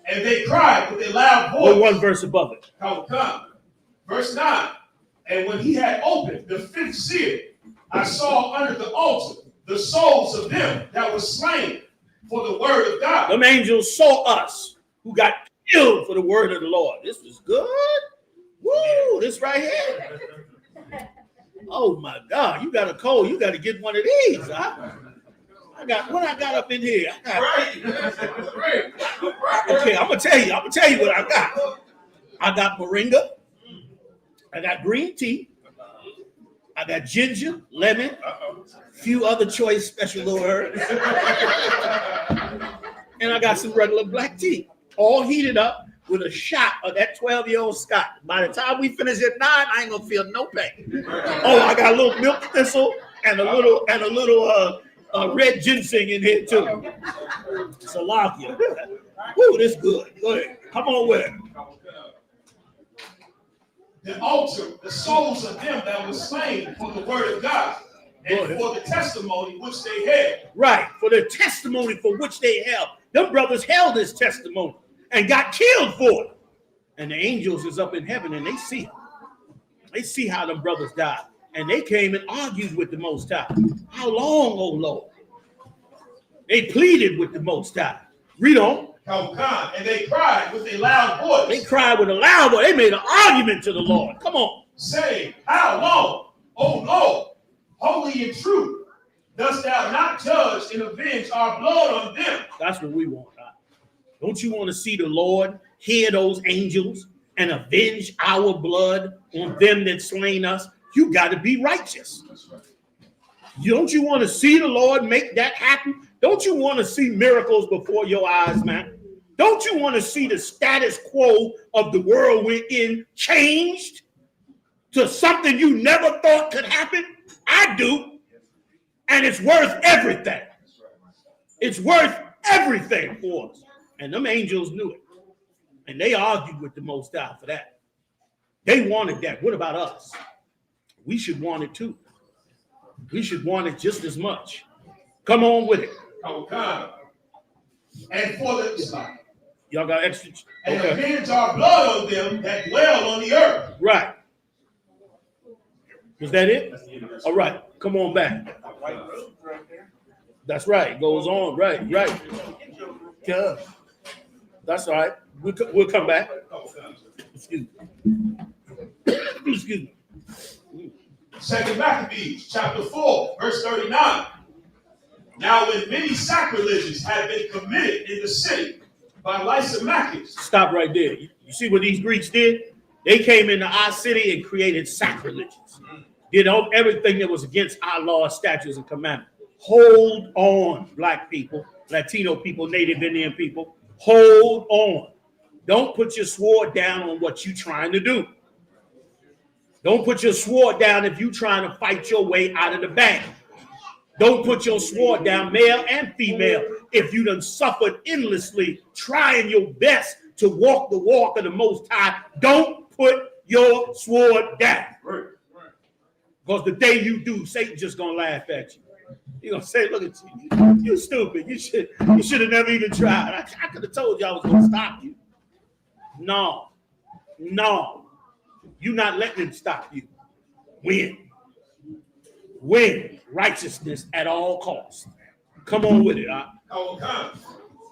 And they cried with a loud voice. Or one verse above it. Verse 9. And when he had opened the fifth seal, I saw under the altar the souls of them that were slain for the word of God. Them angels saw us who got killed for the word of the Lord. This was good. Woo, this right here. Oh my God, you got a cold. You got to get one of these. Huh? I got what I got up in here. Okay, I'm gonna tell you what I got. I got moringa. I got green tea. I got ginger, lemon, few other choice special little herbs. And I got some regular black tea, all heated up with a shot of that 12-year-old Scott. By the time we finish at 9, I ain't gonna feel no pain. Oh, I got a little milk thistle and a little red ginseng in here too. Salakia. Woo, this good. Go ahead. Come on with it. The altar, the souls of them that were slain for the word of God and for the testimony which they had. Right, for the testimony for which they held. Them brothers held this testimony and got killed for it. And the angels is up in heaven and they see it. They see how them brothers died. And they came and argued with the Most High. How long, oh Lord? They pleaded with the Most High. Read on. And they cried with a loud voice. They cried with a loud voice. They made an argument to the Lord. Come on. Saying, how long, O Lord, holy and true, dost thou not judge and avenge our blood on them? That's what we want. God. Don't you want to see the Lord hear those angels and avenge our blood on them that slain us? You got to be righteous. Don't you want to see the Lord make that happen? Don't you want to see miracles before your eyes, man? Don't you want to see the status quo of the world we're in changed to something you never thought could happen? I do. And it's worth everything. It's worth everything for us. And them angels knew it. And they argued with the Most High for that. They wanted that. What about us? We should want it too. We should want it just as much. Come on with it. And for the y'all got extra. And avenge our blood on them that dwell on the earth. Right. Was that it? All right. Come on back. That's right. Goes on. Right. Yeah. That's all right. We'll come back. Excuse me. Excuse me. 2 Maccabees chapter 4, verse 39. Now when many sacrileges had been committed in the city by Lysimachus. Stop right there. You see what these Greeks did? They came into our city and created sacrileges. Did everything that was against our laws, statutes, and commandments. Hold on, black people, Latino people, Native Indian people. Hold on. Don't put your sword down on what you're trying to do. Don't put your sword down if you're trying to fight your way out of the bag. Don't put your sword down, male and female, if you done suffered endlessly, trying your best to walk the walk of the Most High, don't put your sword down. Because the day you do, Satan's just gonna laugh at you. He's gonna say, look at you, you stupid. You should have never even tried. I could have told you I was gonna stop you. No, you're not letting him stop you. Win righteousness at all costs. Come on with it,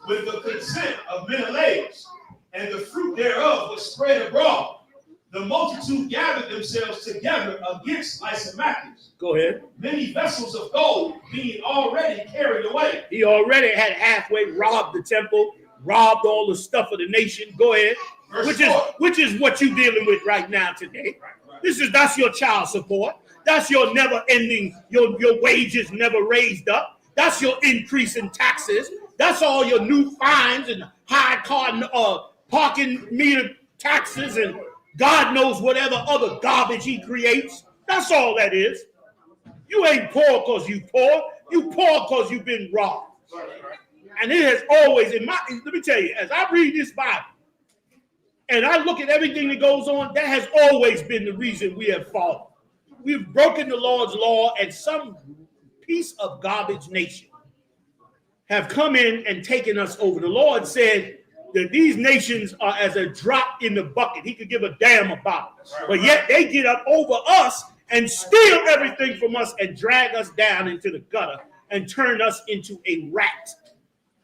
with the consent of Menelaus, and the fruit thereof was spread abroad. The multitude gathered themselves together against Lysimachus. Go ahead. Many vessels of gold being already carried away. He already had halfway robbed the temple, robbed all the stuff of the nation. Go ahead. Which is what you're dealing with right now today. That's your child support. That's your never ending, your wages never raised up. That's your increase in taxes. That's all your new fines and high car parking meter taxes and God knows whatever other garbage he creates. That's all that is. You ain't poor because you poor. You poor because you've been robbed. And it has always, let me tell you, as I read this Bible and I look at everything that goes on, that has always been the reason we have fallen. We've broken the Lord's law, and some piece of garbage nation have come in and taken us over. The Lord said that these nations are as a drop in the bucket. He could give a damn about it. But yet they get up over us and steal everything from us and drag us down into the gutter and turn us into a rat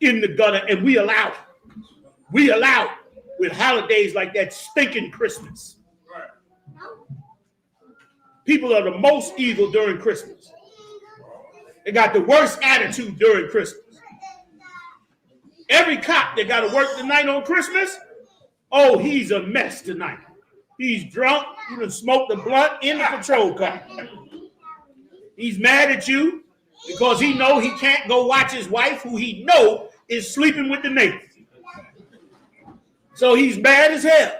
in the gutter. And we allow it. We allow it with holidays like that stinking Christmas. People are the most evil during Christmas. They got the worst attitude during Christmas. Every cop that got to work tonight on Christmas, oh, he's a mess tonight. He's drunk. He done smoked a blunt in the patrol car. He's mad at you because he know he can't go watch his wife, who he know is sleeping with the neighbor. So he's mad as hell.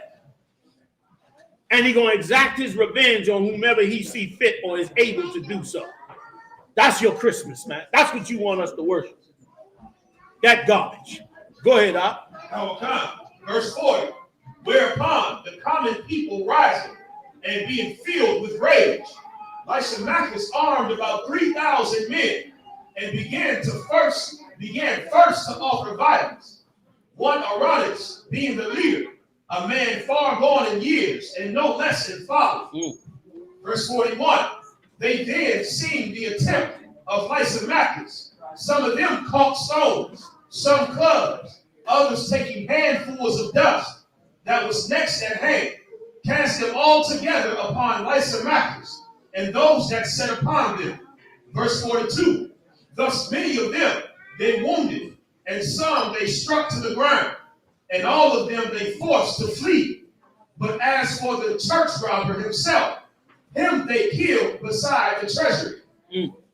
And he's going to exact his revenge on whomever he see fit or is able to do so. That's your Christmas, man. That's what you want us to worship. That garbage. Go ahead, Verse 40. Whereupon the common people rising and being filled with rage, Lysimachus armed about 3,000 men and began first to offer violence. One Aronus being the leader, a man far gone in years and no less in folly. Verse 41. They then, seeing the attempt of Lysimachus, some of them caught stones, some clubs, others taking handfuls of dust that was next at hand, cast them all together upon Lysimachus and those that sat upon them. Verse 42. Thus many of them they wounded, and some they struck to the ground, and all of them they forced to flee. But as for the church robber himself, him they killed beside the treasury.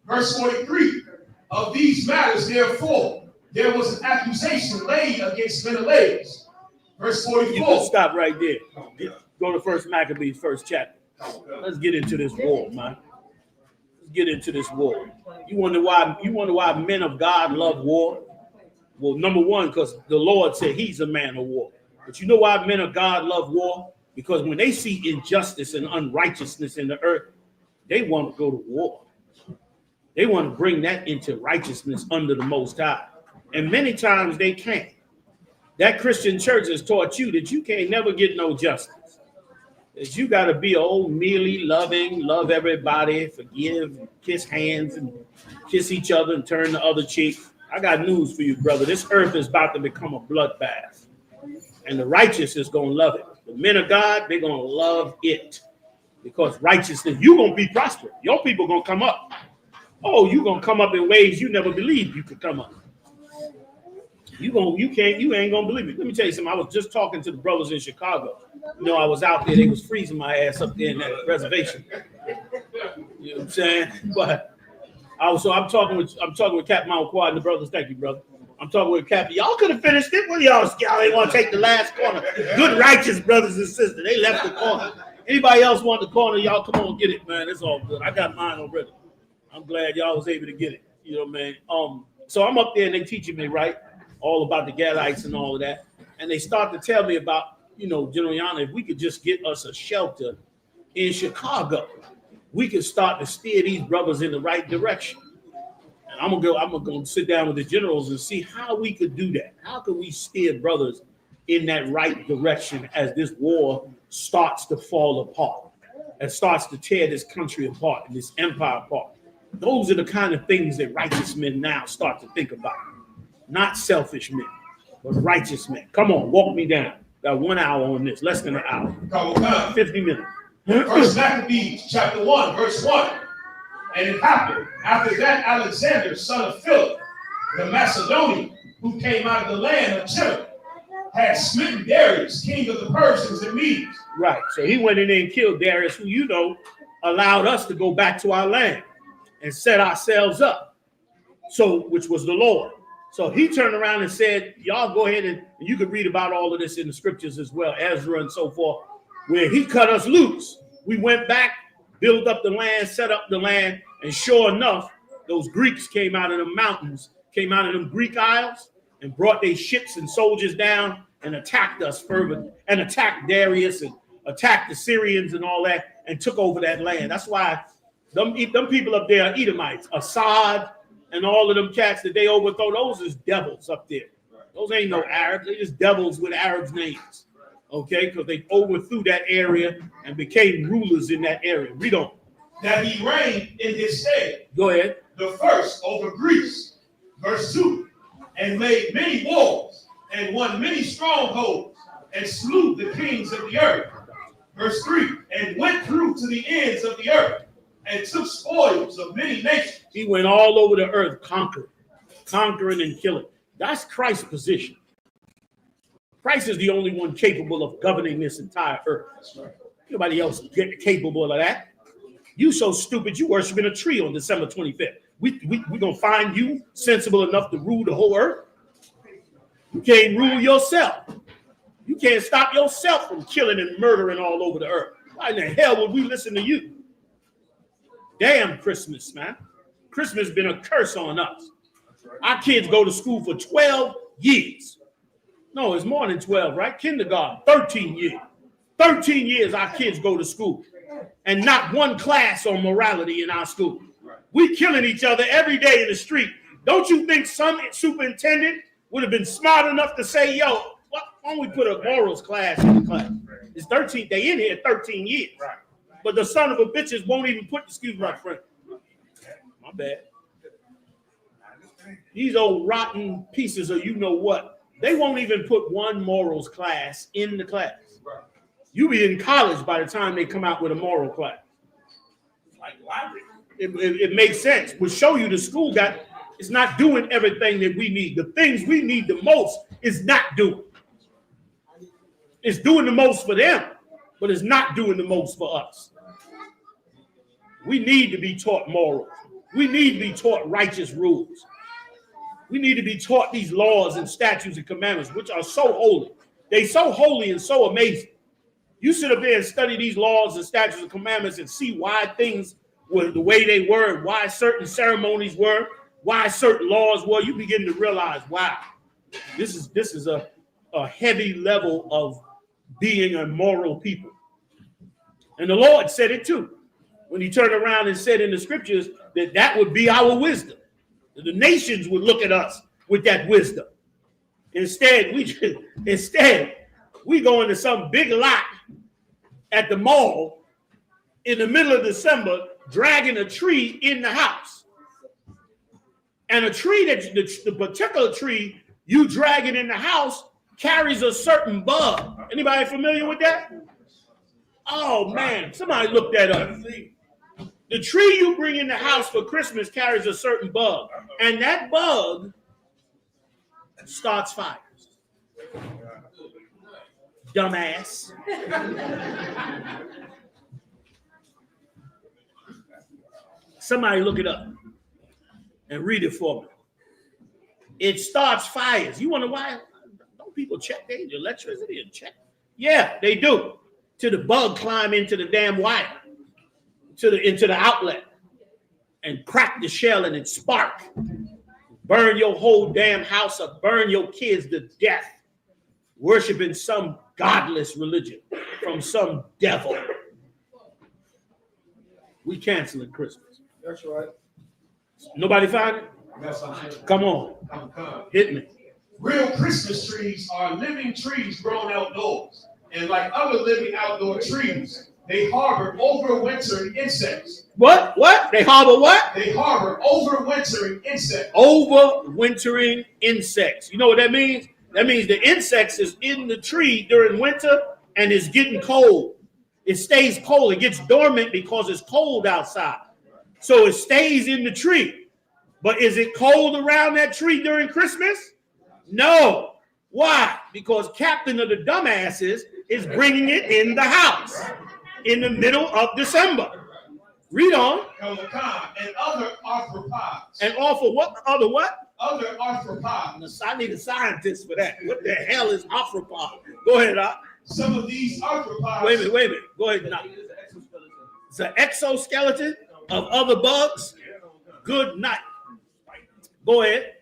Verse 43. Of these matters, therefore, there was an accusation laid against Menelaus. Verse 44. You can stop right there. Go to 1 Maccabees, first chapter. Let's get into this war, man. Let's get into this war. You wonder why men of God love war? Well, number one, because the Lord said he's a man of war. But you know why men of God love war? Because when they see injustice and unrighteousness in the earth, they want to go to war. They want to bring that into righteousness under the Most High. And many times they can't. That Christian church has taught you that you can't never get no justice. That you got to be old, mealy, loving, love everybody, forgive, kiss hands, and kiss each other and turn the other cheek. I got news for you, brother. This earth is about to become a bloodbath. And the righteous is going to love it. The men of God, they're going to love it. Because righteousness, you're going to be prosperous. Your people are going to come up. Oh, you're going to come up in ways you never believed you could come up. You ain't going to believe it. Let me tell you something. I was just talking to the brothers in Chicago. You know, I was out there. They was freezing my ass up there in that reservation. You know what I'm saying? But I'm talking with Captain Mount and the brothers. Thank you, brother. I'm talking with Captain. Y'all could have finished it. What y'all ain't want to take the last corner? Good, righteous brothers and sisters. They left the corner. Anybody else want the corner? Y'all come on, get it, man. It's all good. I got mine already. I'm glad y'all was able to get it. You know, man. So I'm up there and they teaching me, right, all about the Gadites and all of that. and they start to tell me about, General Yana, if we could just get us a shelter in Chicago, we could start to steer these brothers in the right direction. And I'm gonna sit down with the generals and see how we could do that. How can we steer brothers in that right direction as this war starts to fall apart and starts to tear this country apart and this empire apart? Those are the kind of things that righteous men now start to think about. Not selfish men, but righteous men. Come on, walk me down. Got 1 hour on this, less than an hour. 50 minutes. First Maccabees, chapter 1, verse 1. And it happened after that Alexander, son of Philip, the Macedonian, who came out of the land of Chile, had smitten Darius, king of the Persians and Medes. Right. So he went in there and killed Darius, who allowed us to go back to our land and set ourselves up. So, which was the Lord. So he turned around and said, y'all go ahead and you can read about all of this in the scriptures as well, Ezra and so forth, where he cut us loose. We went back, built up the land, set up the land, and sure enough, those Greeks came out of the mountains, came out of them Greek isles, and brought their ships and soldiers down and attacked us further, and attacked Darius and attacked the Syrians and all that, and took over that land. That's why them people up there are Edomites, Assad, and all of them cats that they overthrow, those is devils up there. Those ain't no Arabs, they just devils with Arabs' names. Okay, because they overthrew that area and became rulers in that area. Read on. That he reigned in his stead. Go ahead. The first over Greece. Verse 2. And made many wars and won many strongholds and slew the kings of the earth. Verse 3. And went through to the ends of the earth and took spoils of many nations. He went all over the earth conquering and killing. That's Christ's position. Christ is the only one capable of governing this entire earth. Nobody else capable of that. You so stupid, you worshiping a tree on December 25th. We gonna find you sensible enough to rule the whole earth? You can't rule yourself. You can't stop yourself from killing and murdering all over the earth. Why in the hell would we listen to you? Damn Christmas, man. Christmas has been a curse on us. Our kids go to school for 12 years. No, it's more than 12, right? Kindergarten, 13 years. 13 years our kids go to school. And not one class on morality in our school. We killing each other every day in the street. Don't you think some superintendent would have been smart enough to say, yo, why don't we put a morals class in the class? It's 13, they in here 13 years. But the son of a bitches won't even put, excuse my friend. My bad. These old rotten pieces of you know what. They won't even put one morals class in the class. You be in college by the time they come out with a moral class. Like, why? It makes sense. We'll show you the school it's not doing everything that we need. The things we need the most is not doing. It's doing the most for them, but it's not doing the most for us. We need to be taught morals. We need to be taught righteous rules. We need to be taught these laws and statutes and commandments, which are so holy. They're so holy and so amazing. You sit up there and study these laws and statutes and commandments and see why things were the way they were, why certain ceremonies were, why certain laws were. You begin to realize, wow, this is a heavy level of being a moral people. And the Lord said it too, when he turned around and said in the scriptures that would be our wisdom. The nations would look at us with that wisdom. Instead, we go into some big lot at the mall in the middle of December, dragging a tree in the house. And a tree the particular tree you dragging in the house carries a certain bug. Anybody familiar with that? Oh man, somebody look that up. The tree you bring in the house for Christmas carries a certain bug, and that bug starts fires. Dumbass. Somebody look it up and read it for me. It starts fires. You wonder why? Don't people check their electricity and check? Yeah, they do. Till the bug climb into the damn wire. Into the outlet and crack the shell and it spark. Burn your whole damn house up. Burn your kids to death. worshiping some godless religion from some devil. We canceling Christmas. That's right. Nobody find it? That's right. Come on. Hit me. Real Christmas trees are living trees grown outdoors. And like other living outdoor trees, they harbor overwintering insects. What? What? They harbor what? They harbor overwintering insects. Overwintering insects. You know what that means? That means the insects is in the tree during winter and it's getting cold. It stays cold. It gets dormant because it's cold outside. So it stays in the tree. But is it cold around that tree during Christmas? No. Why? Because Captain of the Dumbasses is bringing it in the house in the middle of December. Read on. And other arthropods. And offer what? Other what? Other arthropods. I need a scientist for that. What the hell is arthropod? Go ahead, Doc. Some of these arthropods. Wait a minute. Go ahead, Doc. It's an exoskeleton of other bugs. Good night. Go ahead.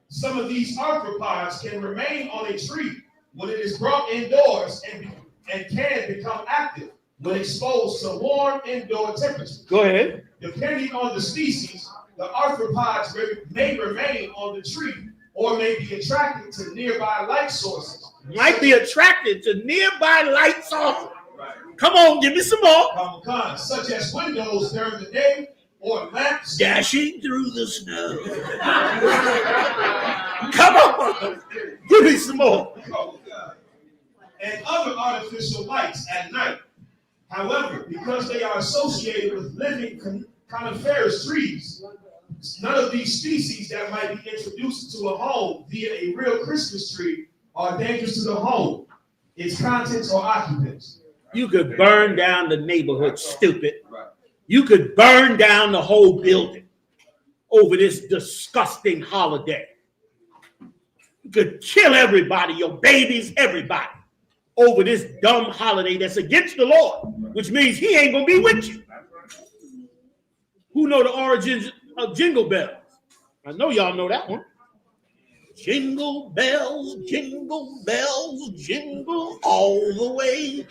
Some of these arthropods can remain on a tree when it is brought indoors and can become active when exposed to warm indoor temperatures. Go ahead. Depending on the species, the arthropods may remain on the tree or may be attracted to nearby light sources. Might be attracted to nearby light sources. Come on, give me some more. Such as windows during the day or lamps dashing through the snow. Come on, give me some more. And other artificial lights at night. However, because they are associated with living coniferous trees, none of these species that might be introduced to a home via a real Christmas tree are dangerous to the home, its contents, or occupants. You could burn down the neighborhood, stupid. You could burn down the whole building over this disgusting holiday. You could kill everybody, your babies, everybody, over this dumb holiday that's against the Lord, which means he ain't gonna be with you. Who know the origins of jingle bells? I know y'all know that one. Jingle bells, jingle all the way.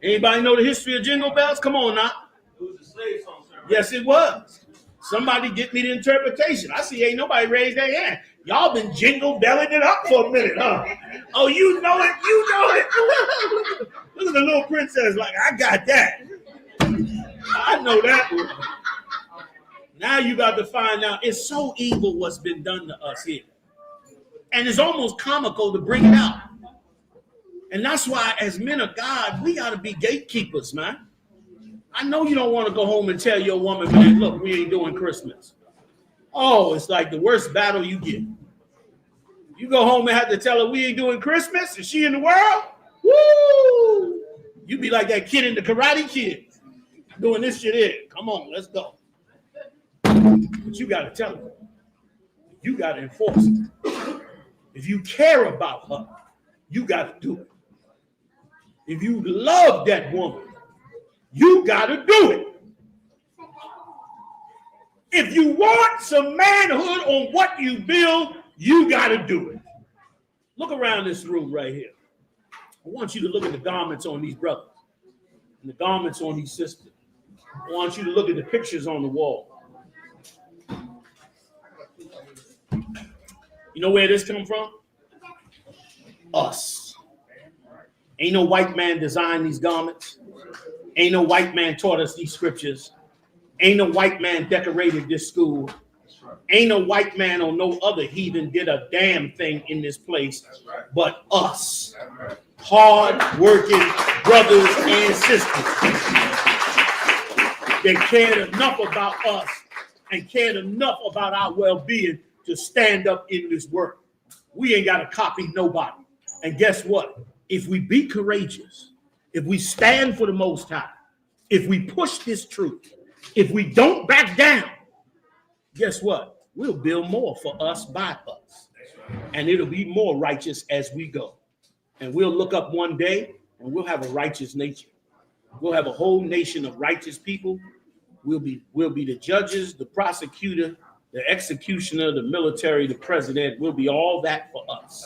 Anybody know the history of jingle bells? Come on now. It was a slave song, sir. Yes, it was. Somebody get me the interpretation. I see ain't nobody raised their hand. Y'all been jingle belling it up for a minute, huh? Oh, you know it, you know it. Look at the little princess like, I got that. I know that one. Now you got to find out. It's so evil what's been done to us here. And it's almost comical to bring it out. And that's why as men of God, we got to be gatekeepers, man. I know you don't want to go home and tell your woman, man, look, we ain't doing Christmas. Oh, it's like the worst battle you get. You go home and have to tell her we ain't doing Christmas. Is she in the world? Woo! You be like that kid in the Karate Kid doing this shit here. Come on, let's go. But you got to tell her. You got to enforce it. If you care about her, you got to do it. If you love that woman, you got to do it. If you want some manhood on what you build, you got to do it. Look around this room right here. I want you to look at the garments on these brothers and the garments on these sisters. I want you to look at the pictures on the wall. You know where this come from? Us. Ain't no white man designed these garments. Ain't no white man taught us these scriptures. Ain't no white man decorated this school. Ain't no white man or no other heathen did a damn thing in this place but us. Hard-working brothers and sisters. They cared enough about us and cared enough about our well-being to stand up in this work. We ain't got to copy nobody. And guess what? If we be courageous, if we stand for the Most High, if we push this truth, if we don't back down, guess what? We'll build more for us by us. And it'll be more righteous as we go. And we'll look up one day and we'll have a righteous nation. We'll have a whole nation of righteous people. We'll be the judges, the prosecutor, The executioner, the military, the president will be all that for us,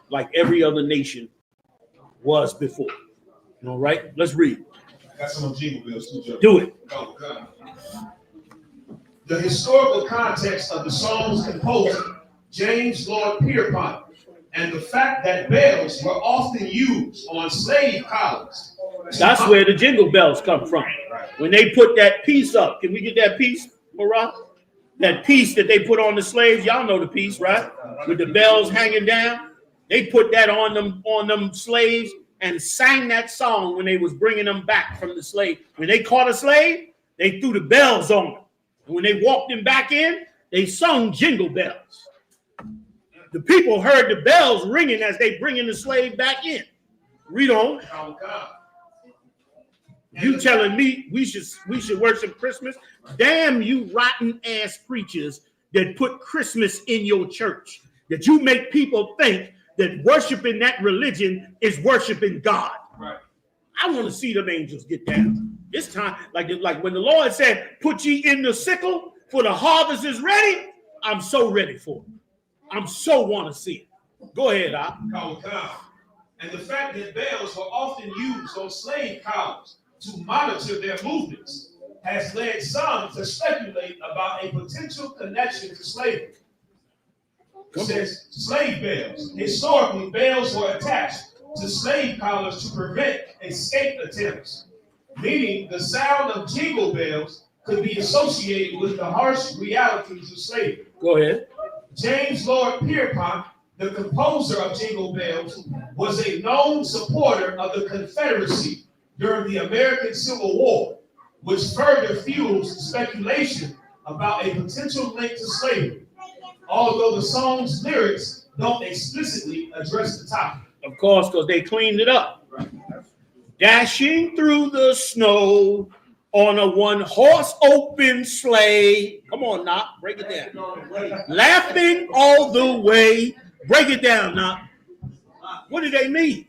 like every other nation was before. All right, let's read. I got some jingle bells too, Joe. Do it. Oh, God. The historical context of the song's composer, James Lord Pierpont, and the fact that bells were often used on slave collars. That's where the jingle bells come from. When they put that piece up, can we get that piece, Barack? That piece that they put on the slaves, y'all know the piece, right? With the bells hanging down. They put that on them slaves and sang that song when they was bringing them back from the slave. When they caught a slave, they threw the bells on them. And when they walked him back in, they sung jingle bells. The people heard the bells ringing as they bringing the slave back in. Read on. You telling me we should worship Christmas? Damn you rotten ass preachers that put Christmas in your church. That you make people think that worshiping that religion is worshiping God. Right. I want to see them angels get down. It's time, like when the Lord said, put ye in the sickle, for the harvest is ready. I'm so ready for it. I'm so want to see it. Go ahead, Al. And the fact that bells were often used on slave collars to monitor their movements has led some to speculate about a potential connection to slavery. It says slave bells. Historically, bells were attached to slave collars to prevent escape attempts, meaning the sound of jingle bells could be associated with the harsh realities of slavery. Go ahead. James Lord Pierpont, the composer of Jingle Bells, was a known supporter of the Confederacy during the American Civil War, which further fuels speculation about a potential link to slavery, although the song's lyrics don't explicitly address the topic. Of course, because they cleaned it up. Dashing through the snow on a one-horse open sleigh. Come on, now, break it down. Laughing all the way. Break it down, now. What do they mean?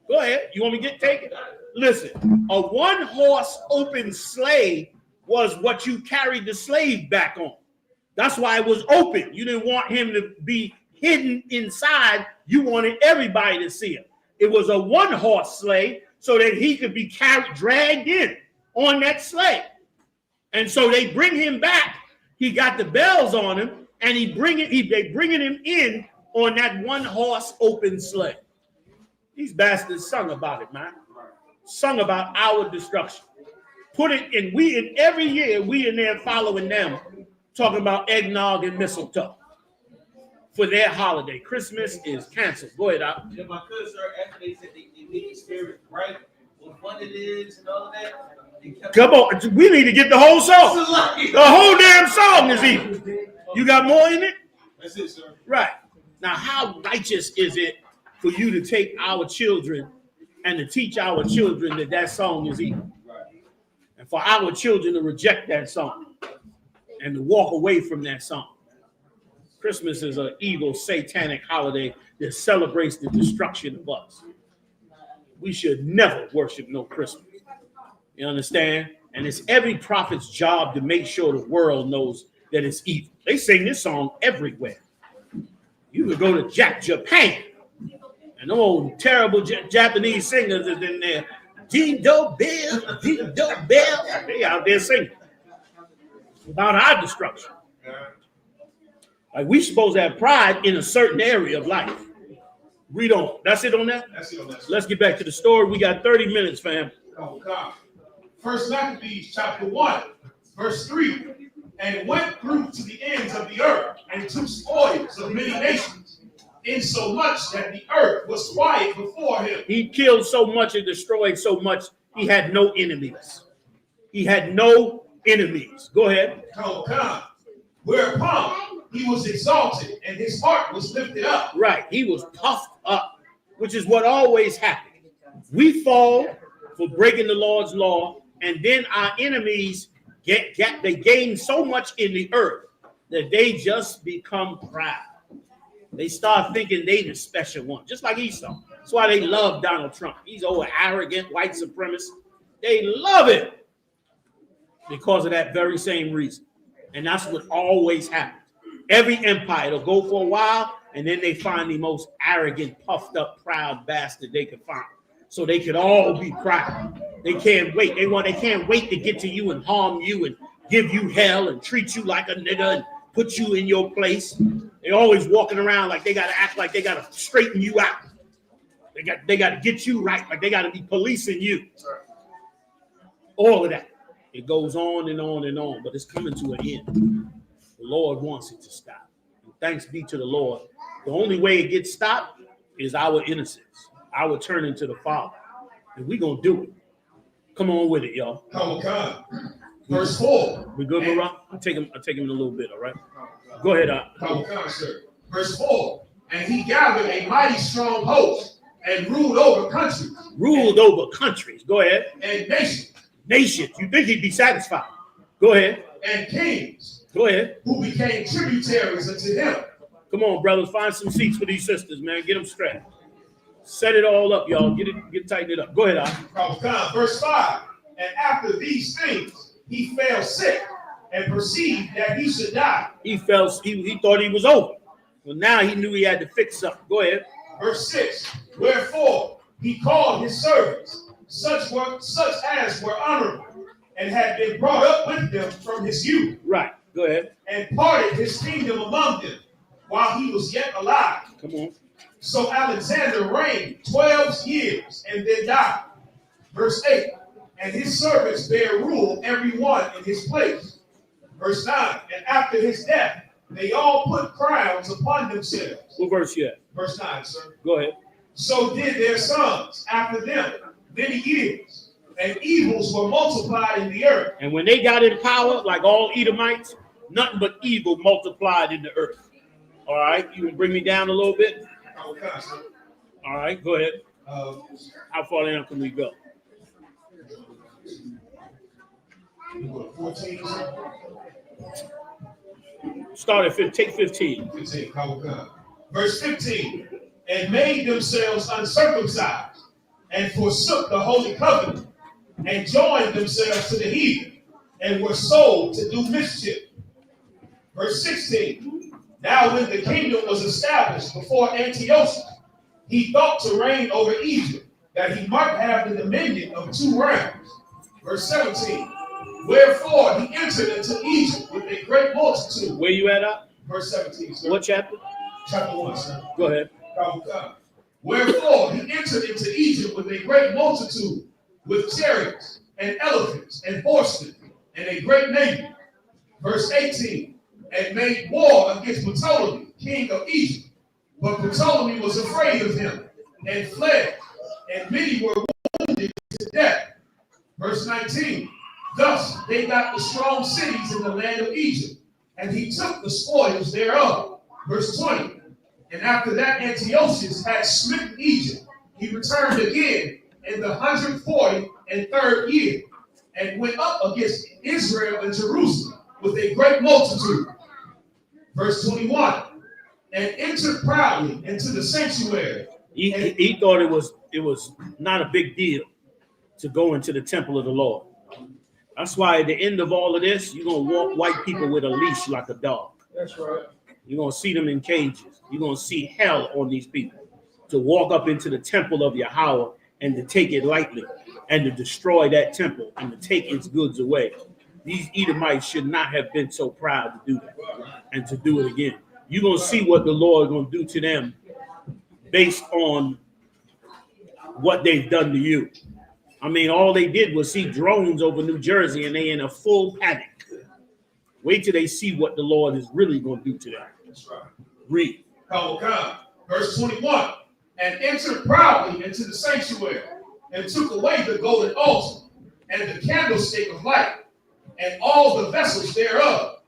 Go ahead. You want me to take it? Listen, a one-horse open sleigh was what you carried the slave back on. That's why it was open. You didn't want him to be hidden inside. You wanted everybody to see him. It was a one-horse sleigh so that he could be dragged in on that sleigh. And so they bring him back. He got the bells on him, and they bringing him in on that one-horse open sleigh. These bastards sung about it, man. Sung about our destruction. Put it in, every year, we in there following them, talking about eggnog and mistletoe for their holiday. Christmas is canceled. Go ahead, Al. Yeah, my cousin, sir, after they said they made the spirit right, what fun it is and all that. Come on, we need to get the whole song. The whole damn song is evil. You got more in it? That's it, sir. Right. Now, how righteous is it for you to take our children and to teach our children that that song is evil? And for our children to reject that song and to walk away from that song. Christmas is an evil, satanic holiday that celebrates the destruction of us. We should never worship no Christmas. You understand? And it's every prophet's job to make sure the world knows that it's evil. They sing this song everywhere. You could go to Japan, and them old terrible Japanese singers is in there. Jingle bell, jingle bell. They out there singing about our destruction. Like we supposed to have pride in a certain area of life. Read on. That's it on that? That's it on that. Let's get back to the story. We got 30 minutes, fam. Oh, God. First Maccabees chapter 1, verse 3. And went through to the ends of the earth and took spoils of many nations, insomuch that the earth was quiet before him. He killed so much and destroyed so much, he had no enemies. He had no enemies. Go ahead. Oh, God. Whereupon he was exalted and his heart was lifted up. Right. He was puffed up, which is what always happens. We fall for breaking the Lord's law, and then our enemies they gain so much in the earth that they just become proud. They start thinking they the special one, just like Esau. That's why they love Donald Trump. He's old arrogant white supremacist. They love him because of that very same reason. And that's what always happens. Every empire, it'll go for a while, and then they find the most arrogant, puffed up, proud bastard they can find. So they can all be proud. They can't wait. They can't wait to get to you and harm you and give you hell and treat you like a nigga and put you in your place. They always walking around like they gotta act like they gotta straighten you out. They gotta get you right, like they gotta be policing you. All of that. It goes on and on and on, but it's coming to an end. The Lord wants it to stop. And thanks be to the Lord. The only way it gets stopped is our innocence, our turning to the Father. And we're going to do it. Come on with it, y'all. Come on. Verse 4. We good, Marah? I'll take him in a little bit, all right? Go ahead, Come on, sir. Verse 4. And he gathered a mighty strong host and ruled over countries. Ruled over countries. Go ahead. And nations. Nations. You think he'd be satisfied? Go ahead. And kings. Go ahead. Who became tributaries unto him. Come on, brothers. Find some seats for these sisters, man. Get them strapped. Set it all up, y'all. Tighten it up. Go ahead, Al. Verse 5. And after these things, he fell sick and perceived that he should die. He thought he was over. Well, now he knew he had to fix something. Go ahead. Verse 6. Wherefore he called his servants, such as were honorable, and had been brought up with them from his youth. Right. Go ahead. And parted his kingdom among them while he was yet alive. Come on. So Alexander reigned 12 years and then died. Verse 8. And his servants bare rule every one in his place. Verse 9. And after his death, they all put crowns upon themselves. What verse you at? Verse 9, sir. Go ahead. So did their sons after them many years, and evils were multiplied in the earth. And when they got in power, like all Edomites, nothing but evil multiplied in the earth. All right, you can bring me down a little bit? All right, go ahead. How far down can we go? 14. Start at 15. Take 15. 15. Verse 15. And made themselves uncircumcised, and forsook the holy covenant, and joined themselves to the heathen, and were sold to do mischief. Verse 16. Now when the kingdom was established before Antiochus, he thought to reign over Egypt, that he might have the dominion of 2 realms. Verse 17. Wherefore he entered into Egypt with a great multitude. Where you at? Verse 17. Sir. What chapter? Chapter 1, sir. Go ahead. Wherefore he entered into Egypt with a great multitude, with chariots and elephants and horsemen, and a great navy. Verse 18. And made war against Ptolemy, king of Egypt. But Ptolemy was afraid of him and fled, and many were wounded to death. Verse 19. Thus they got the strong cities in the land of Egypt, and he took the spoils thereof. Verse 20. And after that Antiochus had smitten Egypt, he returned again in the 143rd year, and went up against Israel and Jerusalem with a great multitude. Verse 21. And entered proudly into the sanctuary. He thought it was not a big deal to go into the temple of the Lord. That's why at the end of all of this, you're going to walk white people with a leash like a dog. That's right. You're going to see them in cages. You're going to see hell on these people to walk up into the temple of Yahawah and to take it lightly and to destroy that temple and to take its goods away. These Edomites should not have been so proud to do that and to do it again. You're going to see what the Lord is going to do to them based on what they've done to you. I mean, all they did was see drones over New Jersey and they in a full panic. Wait till they see what the Lord is really going to do to them. That's right. Read. Verse 21. And entered proudly into the sanctuary, and took away the golden altar, and the candlestick of light, and all the vessels thereof.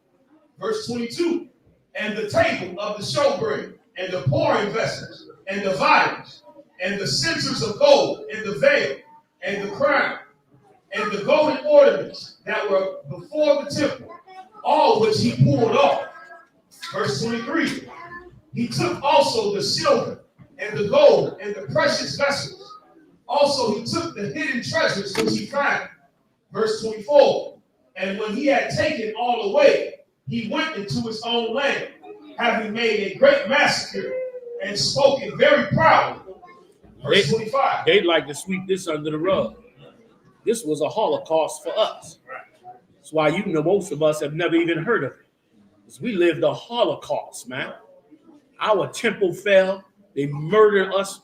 Verse 22. And the table of the showbread, and the pouring vessels, and the vials, and the censers of gold, and the veil, and the crown, and the golden ornaments that were before the temple, all which he pulled off. Verse 23. He took also the silver and the gold and the precious vessels. Also he took the hidden treasures which he found. Verse 24. And when he had taken all away, he went into his own land having made a great massacre and spoken very proudly. Verse 25. They'd like to sweep this under the rug. This was a Holocaust for us. That's why you know most of us have never even heard of it. Because we lived a Holocaust, man. Our temple fell. They murdered us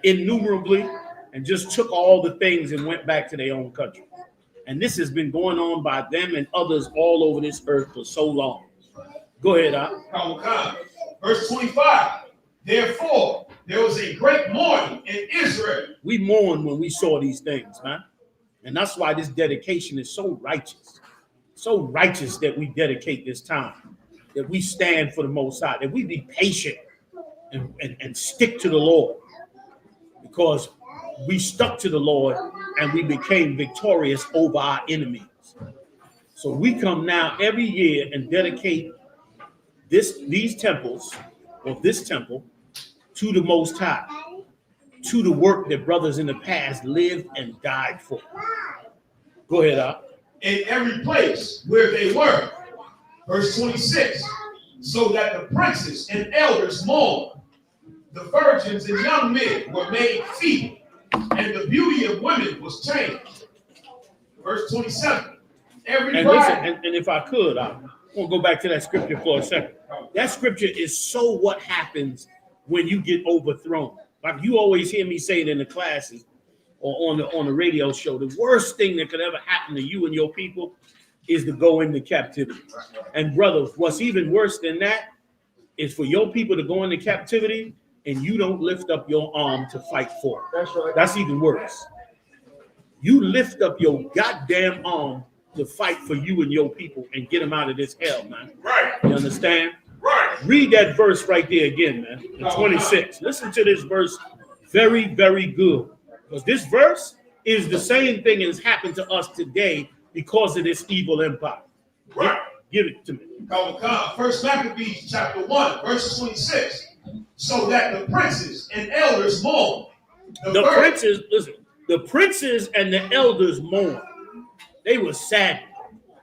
innumerably and just took all the things and went back to their own country. And this has been going on by them and others all over this earth for so long. Go ahead, Al. Verse 25. Therefore, there was a great mourning in Israel. We mourned when we saw these things, man. And that's why this dedication is so righteous. So righteous that we dedicate this time, that we stand for the Most High, that we be patient and stick to the Lord. Because we stuck to the Lord and we became victorious over our enemies. So we come now every year and dedicate these temples, or this temple, to the Most High, to the work that brothers in the past lived and died for. Go ahead, Al. In every place where they were. Verse 26. So that the princes and elders mourned, the virgins and young men were made feeble, and the beauty of women was changed. Verse 27. Every and listen, and if I could, I want to go back to that scripture for a second. That scripture is so what happens when you get overthrown. Like you always hear me say it in the classes or on the radio show, the worst thing that could ever happen to you and your people is to go into captivity. And brother, what's even worse than that is for your people to go into captivity and you don't lift up your arm to fight for it. That's right. That's even worse. You lift up your goddamn arm to fight for you and your people and get them out of this hell, man. Right. You understand? Right. Read that verse right there again, man. In 26. Listen to this verse very, very good. Because this verse is the same thing as happened to us today because of this evil empire. Right. Give it to me. First Maccabees chapter 1, verse 26. So that the princes and elders mourn. The princes, listen, the princes and the elders mourn. They were sad.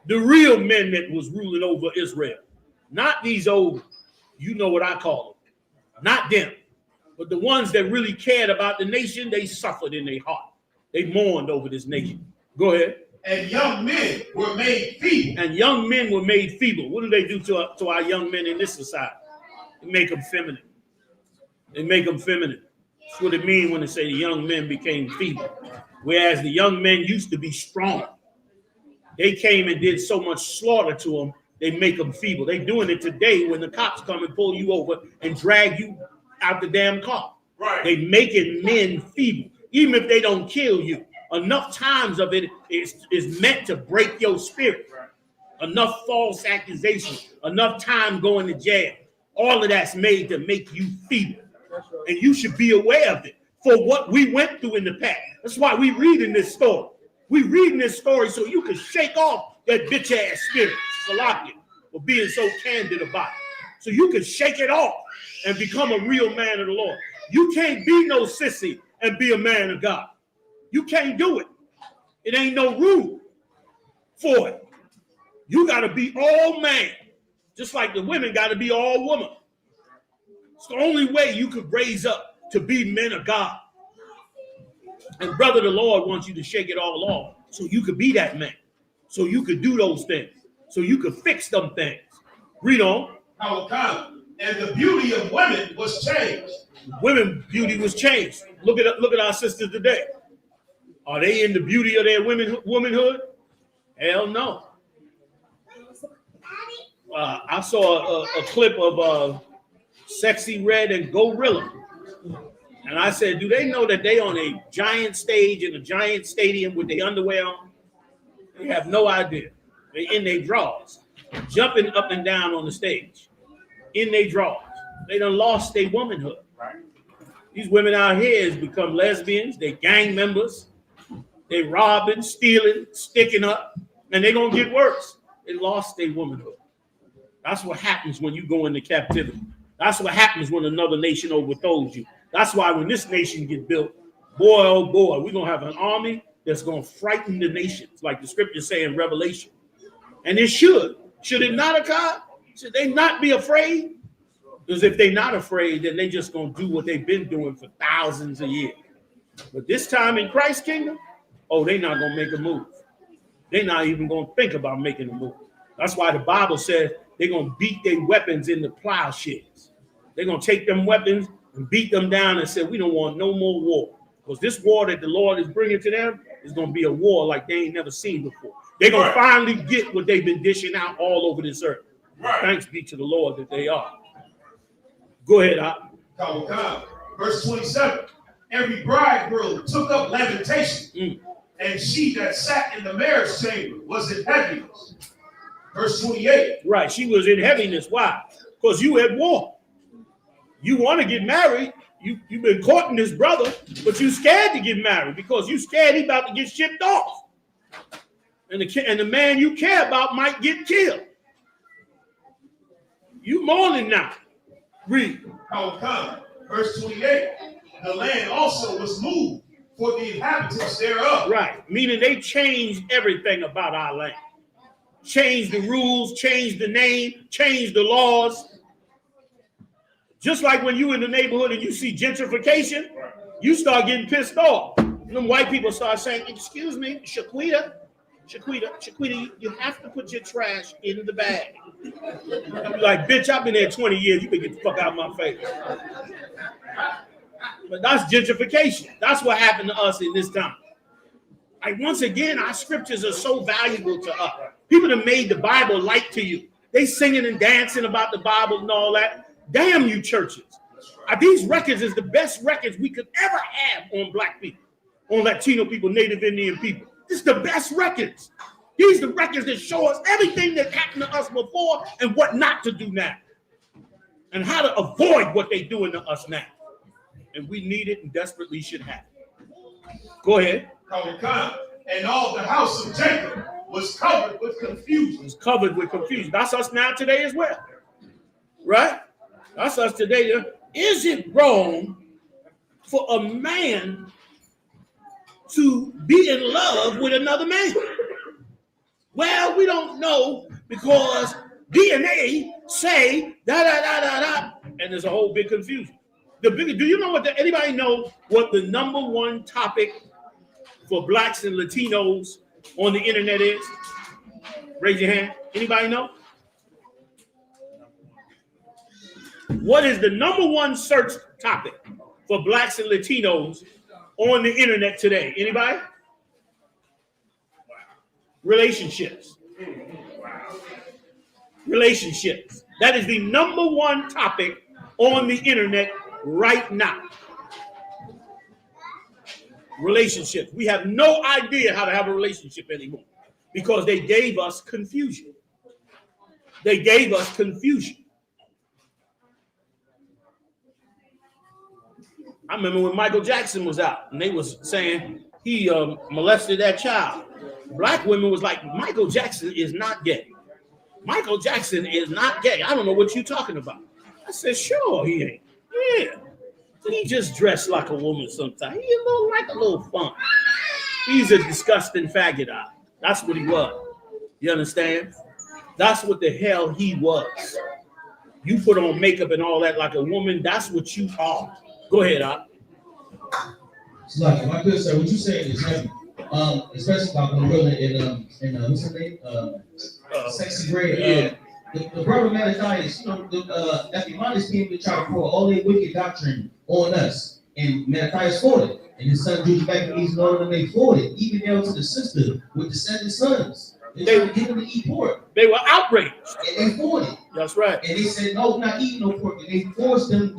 The real men that was ruling over Israel. Not these old, you know what I call them. Not them. But the ones that really cared about the nation, they suffered in their heart. They mourned over this nation. Go ahead. And young men were made feeble. And young men were made feeble. What do they do to our young men in this society? They make them feminine. They make them feminine. That's what it means when they say the young men became feeble. Whereas the young men used to be strong. They came and did so much slaughter to them, they make them feeble. They doing it today when the cops come and pull you over and drag you out the damn car. Right. They making men feeble. Even if they don't kill you, enough times of it is meant to break your spirit. Right. Enough false accusations, enough time going to jail. All of that's made to make you feeble. Right. And you should be aware of it for what we went through in the past. That's why we reading this story. We reading this story so you can shake off that bitch ass spirit, Salakia, for being so candid about it. So you can shake it off and become a real man of the Lord. You can't be no sissy and be a man of God. You can't do it. It ain't no room for it. You got to be all man, just like the women got to be all woman. It's the only way you could raise up to be men of God. And brother, the Lord wants you to shake it all off so you could be that man, so you could do those things, so you could fix them things. Read on. And the beauty of women was changed. Women beauty was changed. Look at our sisters today. Are they in the beauty of their womanhood? Hell no. I saw a clip of Sexy Red and Gorilla. And I said, do they know that they on a giant stage in a giant stadium with their underwear on? They have no idea. They're in their drawers, jumping up and down on the stage, in their drawers. They done lost their womanhood. Right. These women out here has become lesbians. They gang members. They robbing, stealing, sticking up, and they're going to get worse. They lost their womanhood. That's what happens when you go into captivity. That's what happens when another nation overthrows you. That's why when this nation gets built, boy, oh boy, we're going to have an army that's going to frighten the nations, like the scriptures say in Revelation. And it should. Should it not, Okai? Should they not be afraid? Because if they're not afraid, then they just going to do what they've been doing for thousands of years. But this time in Christ's kingdom, oh, they're not going to make a move. They're not even going to think about making a move. That's why the Bible says they're going to beat their weapons into plowshares. They're going to take them weapons and beat them down and say, we don't want no more war. Because this war that the Lord is bringing to them is going to be a war like they ain't never seen before. They're going to finally get what they've been dishing out all over this earth. Thanks be to the Lord that they are. Go ahead, Come. Verse 27. Every bridegroom took up lamentation, and she that sat in the marriage chamber was in heaviness. Verse 28. Right, she was in heaviness. Why? Because you at war. You want to get married. You've been courting this brother, but you scared to get married because you scared he about to get shipped off. And the man you care about might get killed. You mourning now. Read. Come. Verse 28. The land also was moved for the inhabitants thereof. Right, meaning they changed everything about our land. Changed the rules, changed the name, changed the laws. Just like when you in the neighborhood and you see gentrification, you start getting pissed off. And them white people start saying, excuse me, Shaquita, you have to put your trash in the bag. I'll be like, bitch, I've been there 20 years. You can get the fuck out of my face. But that's gentrification. That's what happened to us in this time. Like, once again, our scriptures are so valuable to us. People that made the Bible light to you. They singing and dancing about the Bible and all that. Damn you churches. These records is the best records we could ever have on black people, on Latino people, Native Indian people. This is the best records. These are the records that show us everything that happened to us before and what not to do now. And how to avoid what they're doing to us now. And we need it and desperately should have it. Go ahead. And all the house of Jacob was covered with confusion. It was covered with confusion. That's us now today as well. Right? That's us today. Is it wrong for a man to be in love with another man? Well, we don't know because DNA say da. And there's a whole big confusion. Do you know anybody know what the #1 topic for blacks and Latinos on the internet is? Raise your hand. Anybody know? What is the #1 search topic for blacks and Latinos on the internet today? Anybody? Relationships. Relationships. That is the #1 topic on the internet right now. Relationships. We have no idea how to have a relationship anymore because they gave us confusion. They gave us confusion. I remember when Michael Jackson was out and they was saying he molested that child. Black women was like, Michael Jackson is not gay. Michael Jackson is not gay. I don't know what you're talking about. I said, sure he ain't. Yeah. He just dressed like a woman sometimes. He like a little fun. He's a disgusting faggot eye. That's what he was. You understand? That's what the hell he was. You put on makeup and all that like a woman, that's what you are. Go ahead, Op. Like, my good sir, what you saying is heavy. Especially about Gorilla in what's her name? Sexy Gray. Yeah. The brother Malachi is, that the Imanis came to try to pour all their wicked doctrine on us. And Malachi fought it. And his son Judah back in these Lord, and they fought it. Even down to the sister with descendant sons. They were giving them to eat pork. They were outraged. And they fought it. That's right. And they said, no, we're not eating no pork. And they forced them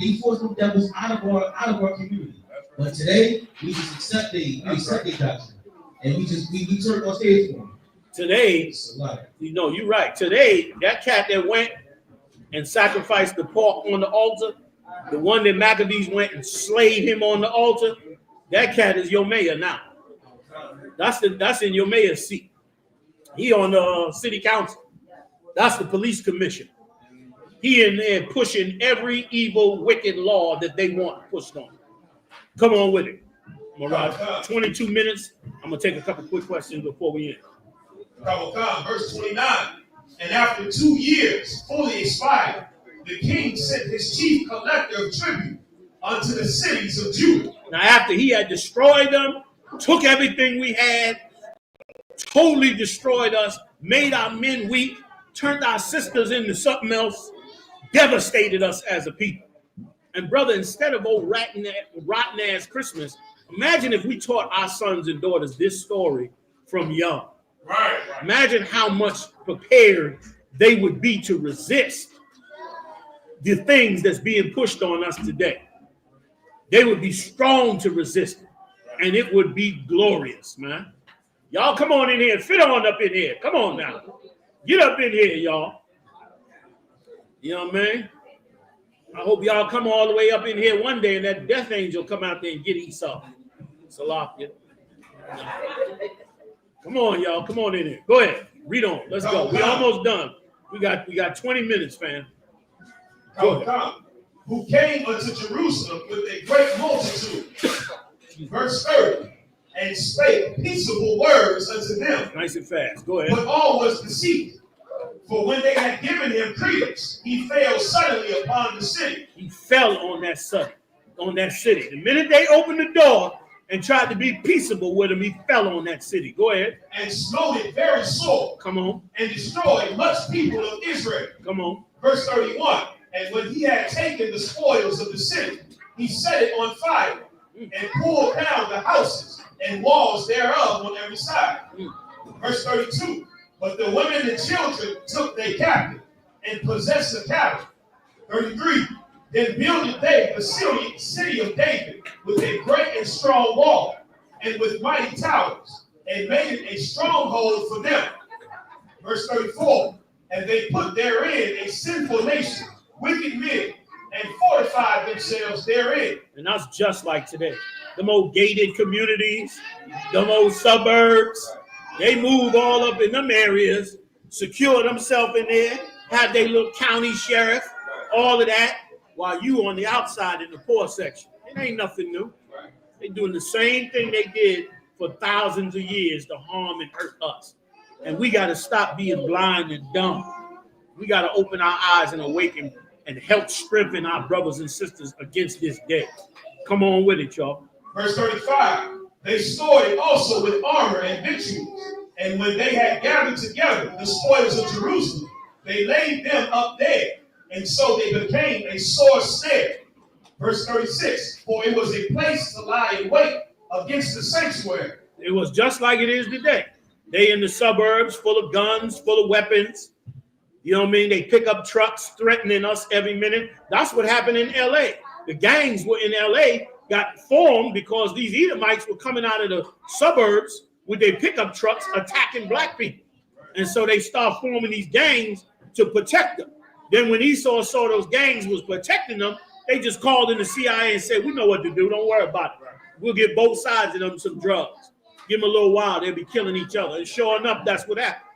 devils out of our community. But today, we just accept their doctrine. And we turn on stage for them. Today, you're right. Today, that cat that went and sacrificed the pork on the altar, the one that Maccabees went and slayed him on the altar, that cat is your mayor now. That's in your mayor's seat. He on the city council. That's the police commission. He in there pushing every evil, wicked law that they want pushed on. Come on with it. Mirage, 22 minutes. I'm going to take a couple quick questions before we end. Verse 29. And after 2 years fully expired, the king sent his chief collector of tribute unto the cities of Judah. Now, after he had destroyed them, took everything we had, totally destroyed us, made our men weak, turned our sisters into something else, devastated us as a people. And brother, instead of old rotten ass Christmas, imagine if we taught our sons and daughters this story from young. Right. Imagine how much prepared they would be to resist the things that's being pushed on us today. They would be strong to resist it, and it would be glorious, man. Y'all come on in here, fit on up in here. Come on now. Get up in here, y'all. You know what I mean? I hope y'all come all the way up in here one day and that death angel come out there and get Esau. Salakia. Come on, y'all. Come on in here. Go ahead. Read on. Let's go. We almost done. We got 20 minutes, fam. Who came unto Jerusalem with a great multitude. Verse 30. And spake peaceable words unto them. Nice and fast. Go ahead. But all was deceit. For when they had given him credence, he fell suddenly upon the city. He fell on that city. The minute they opened the door and tried to be peaceable with him, he fell on that city. Go ahead. And smote it very sore. Come on. And destroyed much people of Israel. Come on. Verse 31. And when he had taken the spoils of the city, he set it on fire and pulled down the houses and walls thereof on every side. Verse 32. But the women and children took they captive and possessed the cattle. 33. Then builded they the city of David with a great and strong wall and with mighty towers, and made it a stronghold for them. Verse 34. And they put therein a sinful nation, wicked men, and fortified themselves therein. And that's just like today. Them old gated communities, them old suburbs, they move all up in them areas, secure themselves in there, have their little county sheriff, all of that, while you on the outside in the poor section. It ain't nothing new. They doing the same thing they did for thousands of years to harm and hurt us. And we got to stop being blind and dumb. We got to open our eyes and awaken and help strengthen our brothers and sisters against this day. Come on with it, y'all. Verse 35. They stored it also with armor and victuals. And when they had gathered together the spoils of Jerusalem, they laid them up there. And so they became a sore snare. Verse 36. For it was a place to lie in wait against the sanctuary. It was just like it is today. They in the suburbs, full of guns, full of weapons. You know what I mean? They pick up trucks threatening us every minute. That's what happened in L.A. The gangs were in L.A., got formed because these Edomites were coming out of the suburbs with their pickup trucks attacking black people. And so they start forming these gangs to protect them. Then when Esau saw those gangs was protecting them, they just called in the CIA and said, we know what to do. Don't worry about it. We'll give both sides of them some drugs. Give them a little while. They'll be killing each other. And sure enough, that's what happened.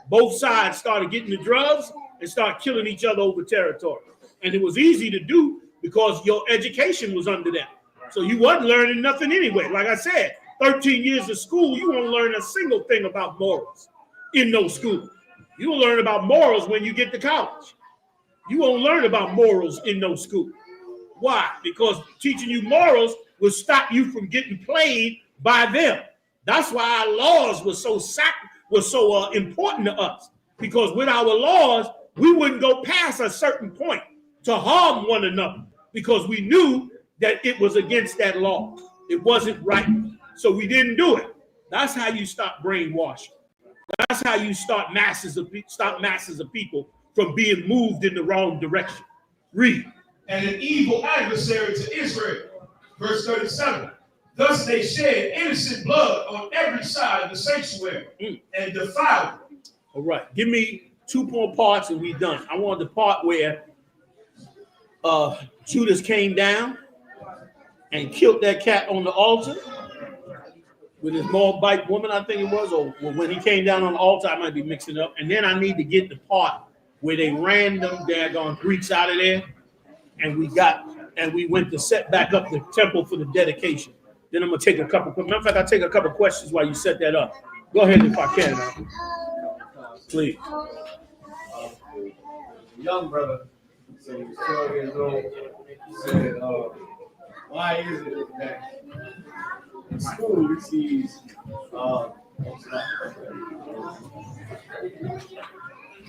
Both sides started getting the drugs and started killing each other over territory. And it was easy to do because your education was under them. So you wasn't learning nothing anyway. Like I said, 13 years of school, you won't learn a single thing about morals in no school. You will learn about morals when you get to college. You won't learn about morals in no school. Why? Because teaching you morals will stop you from getting played by them. That's why our laws were so important to us. Because with our laws, we wouldn't go past a certain point to harm one another because we knew that it was against that law. It wasn't right. So we didn't do it. That's how you stop brainwashing. That's how you stop masses of people from being moved in the wrong direction. Read. And an evil adversary to Israel. Verse 37. Thus they shed innocent blood on every side of the sanctuary and defiled it. All right. Give me 2 more parts and we done. I want the part where Judas came down and killed that cat on the altar with his Moabite woman, I think it was, or when he came down on the altar, I might be mixing up. And then I need to get the part where they ran them daggone Greeks out of there, and we went to set back up the temple for the dedication. Then I'm gonna take a couple. Matter of fact, I'll take a couple questions while you set that up. Go ahead if I can. Please. A young brother said he was 12 years old. He said, why is it that in school he sees so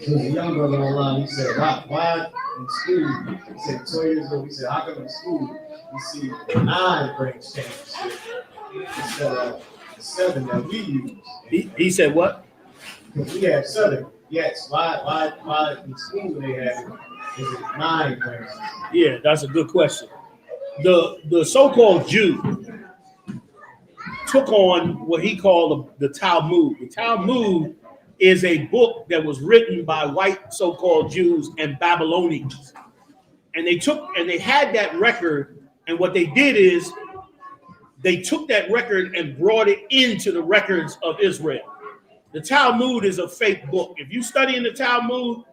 a young brother online, he said, why in school, he said 12 years old, he said, how come in school we see 9 brains changes instead of the 7 that we use? He said what? Because we have 7. Yes, why in school they have is it 9 brains? Yeah, that's a good question. The so-called Jew took on what he called the Talmud. The Talmud is a book that was written by white so-called Jews and Babylonians. And they had that record, and what they did is they took that record and brought it into the records of Israel. The Talmud is a fake book. If you study in the Talmud,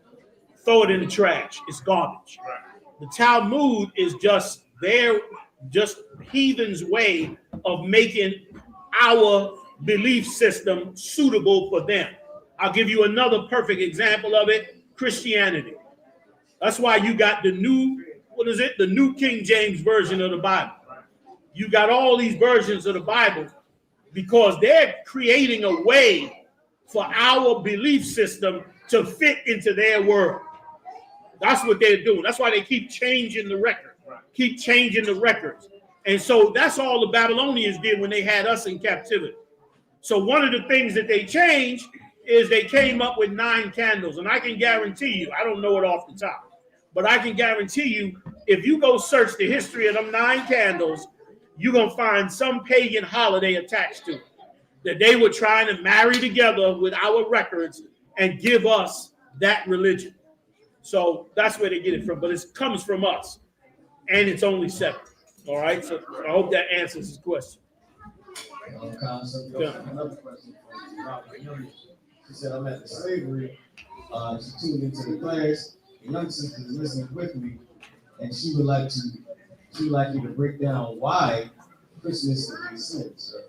throw it in the trash. It's garbage. The Talmud is just heathens' way of making our belief system suitable for them. I'll give you another perfect example of it: Christianity. That's why you got the new, the New King James Version of the Bible. You got all these versions of the Bible because they're creating a way for our belief system to fit into their world. That's what they're doing. That's why they keep changing the record, keep changing the records. And so that's all the Babylonians did when they had us in captivity. So one of the things that they changed is they came up with 9 candles. And I can guarantee you, I don't know it off the top, but I can guarantee you, if you go search the history of them 9 candles, you're going to find some pagan holiday attached to it, that they were trying to marry together with our records and give us that religion. So that's where they get it from, but it comes from us, and it's only 7. All right, so I hope that answers his question. Another question from she said, I'm at the slavery. She tuned into the class. The young sister is listening with me, and she would like you to break down why Christmas is sin, sir.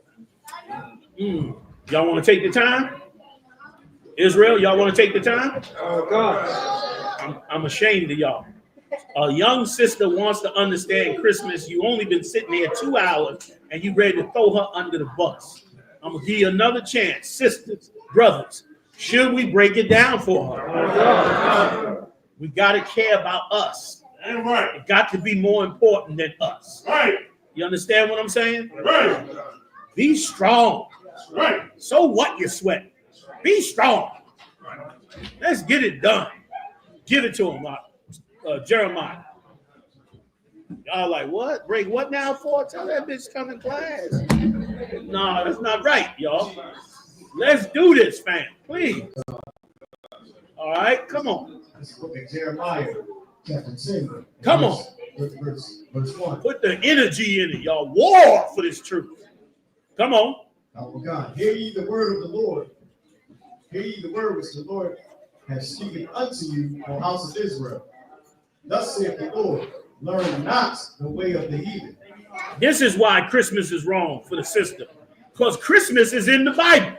Y'all want to take the time? Israel, y'all want to take the time? Oh, God. I'm ashamed of y'all. A young sister wants to understand Christmas. You only been sitting there 2 hours and you ready to throw her under the bus. I'm going to give you another chance. Sisters, brothers, should we break it down for her? We got to care about us. Right. It got to be more important than us. Right. You understand what I'm saying? Right. Be strong. Right. So what you sweat? Be strong. Let's get it done. Give it to him, Jeremiah. Y'all like, what? Break what now for? Tell that bitch come in class. No, that's not right, y'all. Let's do this, fam. Please. All right, come on. Let's look at Jeremiah chapter 10. Come on. Verse 1. Put the energy in it, y'all. War for this truth. Come on. Oh God, hear ye the word of the Lord. Hear ye the word which the Lord has spoken unto you, O house of Israel. Thus saith the Lord, learn not the way of the heathen. This is why Christmas is wrong for the system. Because Christmas is in the Bible.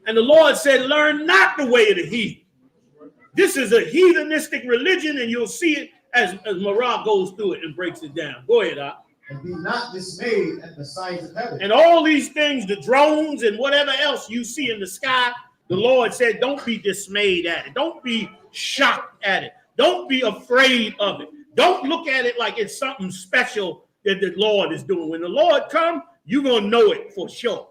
And the Lord said, learn not the way of the heathen. This is a heathenistic religion, and you'll see it as Marah goes through it and breaks it down. Go ahead, Ak. And be not dismayed at the signs of heaven. And all these things, the drones and whatever else you see in the sky, the Lord said, don't be dismayed at it. Don't be shocked at it. Don't be afraid of it. Don't look at it like it's something special that the Lord is doing. When the Lord comes, you're going to know it for sure.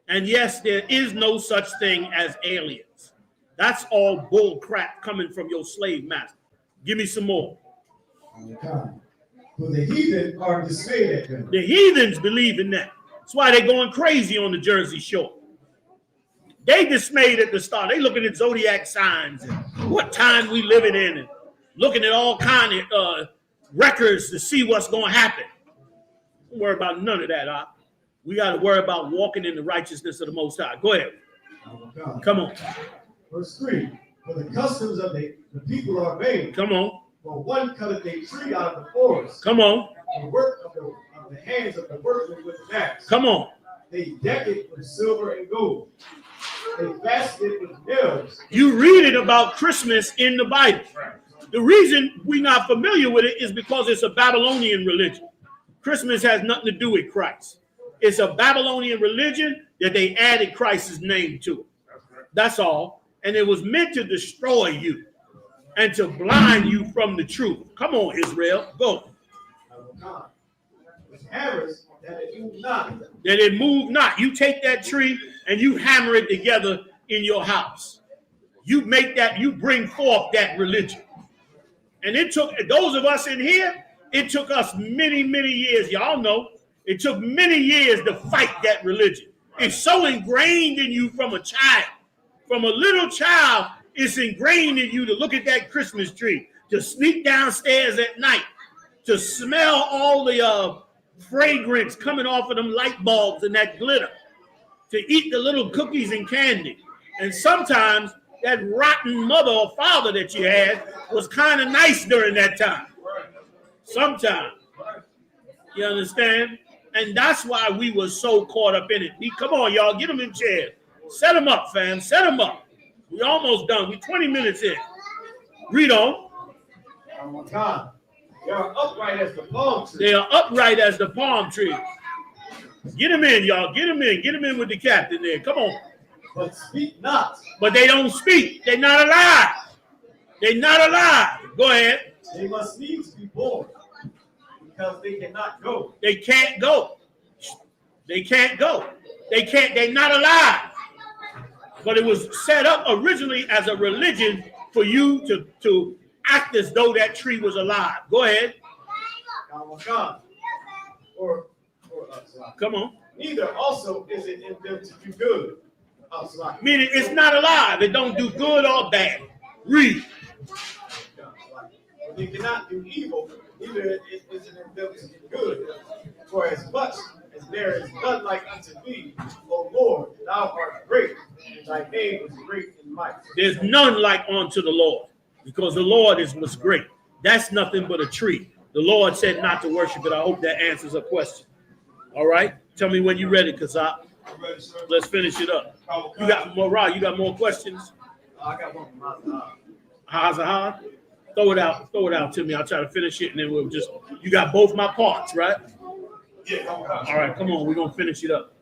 And yes, there is no such thing as aliens. That's all bull crap coming from your slave master. Give me some more. For the heathen are dismayed at them. The heathens believe in that. That's why they're going crazy on the Jersey Shore. They dismayed at the start. They looking at zodiac signs and what time we living in and looking at all kind of records to see what's going to happen. Don't worry about none of that, Ak. We got to worry about walking in the righteousness of the Most High. Go ahead. Come on. Verse 3. For the customs of the people are vain. Come on. For one cutteth a tree out of the forest. Come on. The work of the hands of the workmen with the axe. Come on. They deck it with silver and gold. Invested with bills. You read it about Christmas in the Bible. The reason we're not familiar with it is because it's a Babylonian religion. Christmas has nothing to do with Christ. It's a Babylonian religion that they added Christ's name to it. That's all. And it was meant to destroy you and to blind you from the truth. Come on, Israel. Go. Hammers that it move not. That it move not. You take that tree and you hammer it together in your house. You make that, you bring forth that religion. And it took those of us in here, it took us many, many years. Y'all know it took many years to fight that religion. It's so ingrained in you from a child. From a little child, it's ingrained in you to look at that Christmas tree, to sneak downstairs at night, to smell all the fragrance coming off of them light bulbs and that glitter, to eat the little cookies and candy. And sometimes that rotten mother or father that you had was kind of nice during that time. Sometimes. You understand? And that's why we were so caught up in it. Come on, y'all. Get them in chairs. Set them up, fam. Set them up. We almost done. We 20 minutes in. Read on. Oh, God. They are upright as the palm tree. They are upright as the palm tree. Get them in, y'all. Get them in. Get them in with the captain there. Come on. But speak not. But they don't speak. They're not alive. They're not alive. Go ahead. They must needs be born because they cannot go. They can't go. They can't go. They can't. They're not alive. But it was set up originally as a religion for you to act as though that tree was alive. Go ahead. God. Come on. Neither also is it in them to do good. Meaning it's not alive. It don't do good or bad. Read. They cannot do evil, neither is it in them to do good. For as much as there is none like unto thee, O Lord, thou art great, and thy name is great in might. There's none like unto the Lord, because the Lord was great. That's nothing but a tree. The Lord said not to worship it. I hope that answers a question. All right? Tell me when you're ready, Kazak. Let's finish it up. You got more, Ra, you got more questions? I got one from Hazahad? Throw it out to me. I'll try to finish it, and then we'll just, you got both my parts, right? Yeah, all right, come on. We're going to finish it up.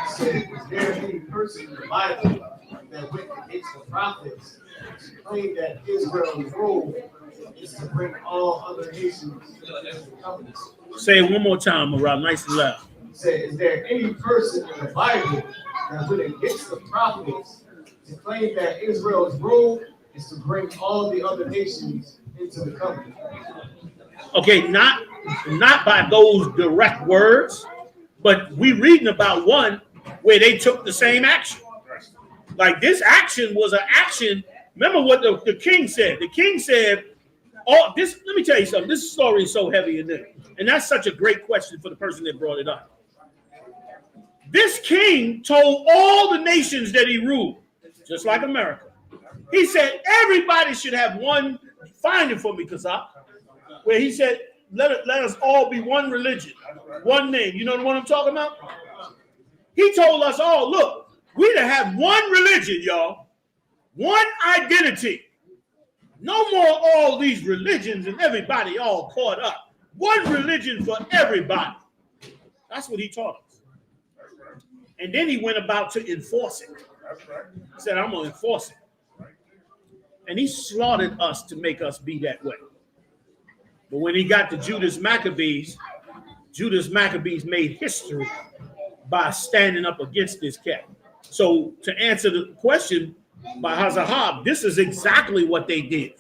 Said, is there any person in the Bible that went against the prophets to claim that Israel's role is to bring all other nations into the covenant? Say it one more time, Marab, nice and loud. Said, is there any person in the Bible that went against the prophets to claim that Israel's role is to bring all the other nations into the covenant? Okay, not by those direct words, but we reading about one where they took the same action. Like this action was an action. Remember what the king said. The king said, "Oh, this. Let me tell you something. This story is so heavy in there, and that's such a great question for the person that brought it up. This king told all the nations that he ruled, just like America. He said everybody should have one. Find it for me, Kazak. Where he said, let us all be one religion, one name. You know the one I'm talking about? He told us all, look, we to have one religion, y'all, one identity. No more all these religions and everybody all caught up. One religion for everybody. That's what he taught us. And then he went about to enforce it. He said, I'm going to enforce it. And he slaughtered us to make us be that way. But when he got to Judas Maccabees made history by standing up against this cat. So to answer the question by Hazahab, this is exactly what they did.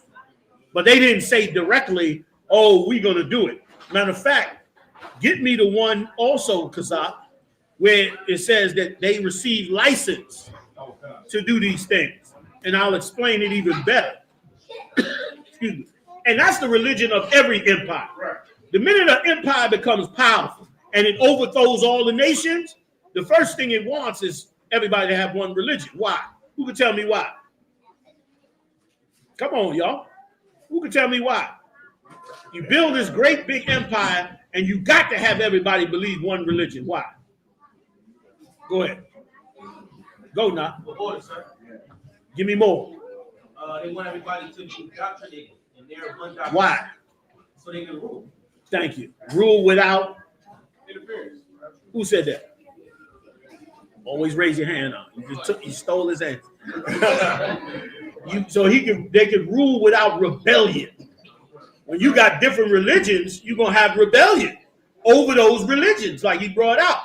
But they didn't say directly, oh, we're going to do it. Matter of fact, get me the one also, Kazak, where it says that they received license to do these things. And I'll explain it even better. Excuse me. And that's the religion of every empire. Right. The minute an empire becomes powerful and it overthrows all the nations, the first thing it wants is everybody to have one religion. Why? Who can tell me why? Come on, y'all. Who can tell me why? You build this great big empire and you got to have everybody believe one religion. Why? Go ahead. Go now. Order, sir. Give me more. They want everybody to be indoctrinated in their one doctrine. Why? So they can rule. Thank you. Rule without Interference. who said that? Always raise your hand on. You stole his answer. They can rule without rebellion. When you got different religions, you're gonna have rebellion over those religions, like he brought out.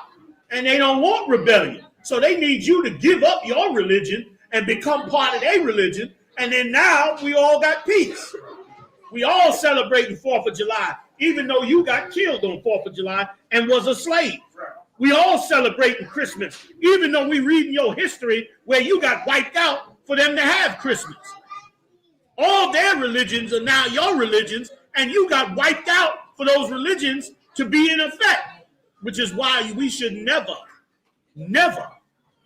And they don't want rebellion. So they need you to give up your religion and become part of their religion. And then now we all got peace. We all celebrating 4th of July, even though you got killed on 4th of July and was a slave. We all celebrating Christmas, even though we reading your history where you got wiped out for them to have Christmas. All their religions are now your religions, and you got wiped out for those religions to be in effect, which is why we should never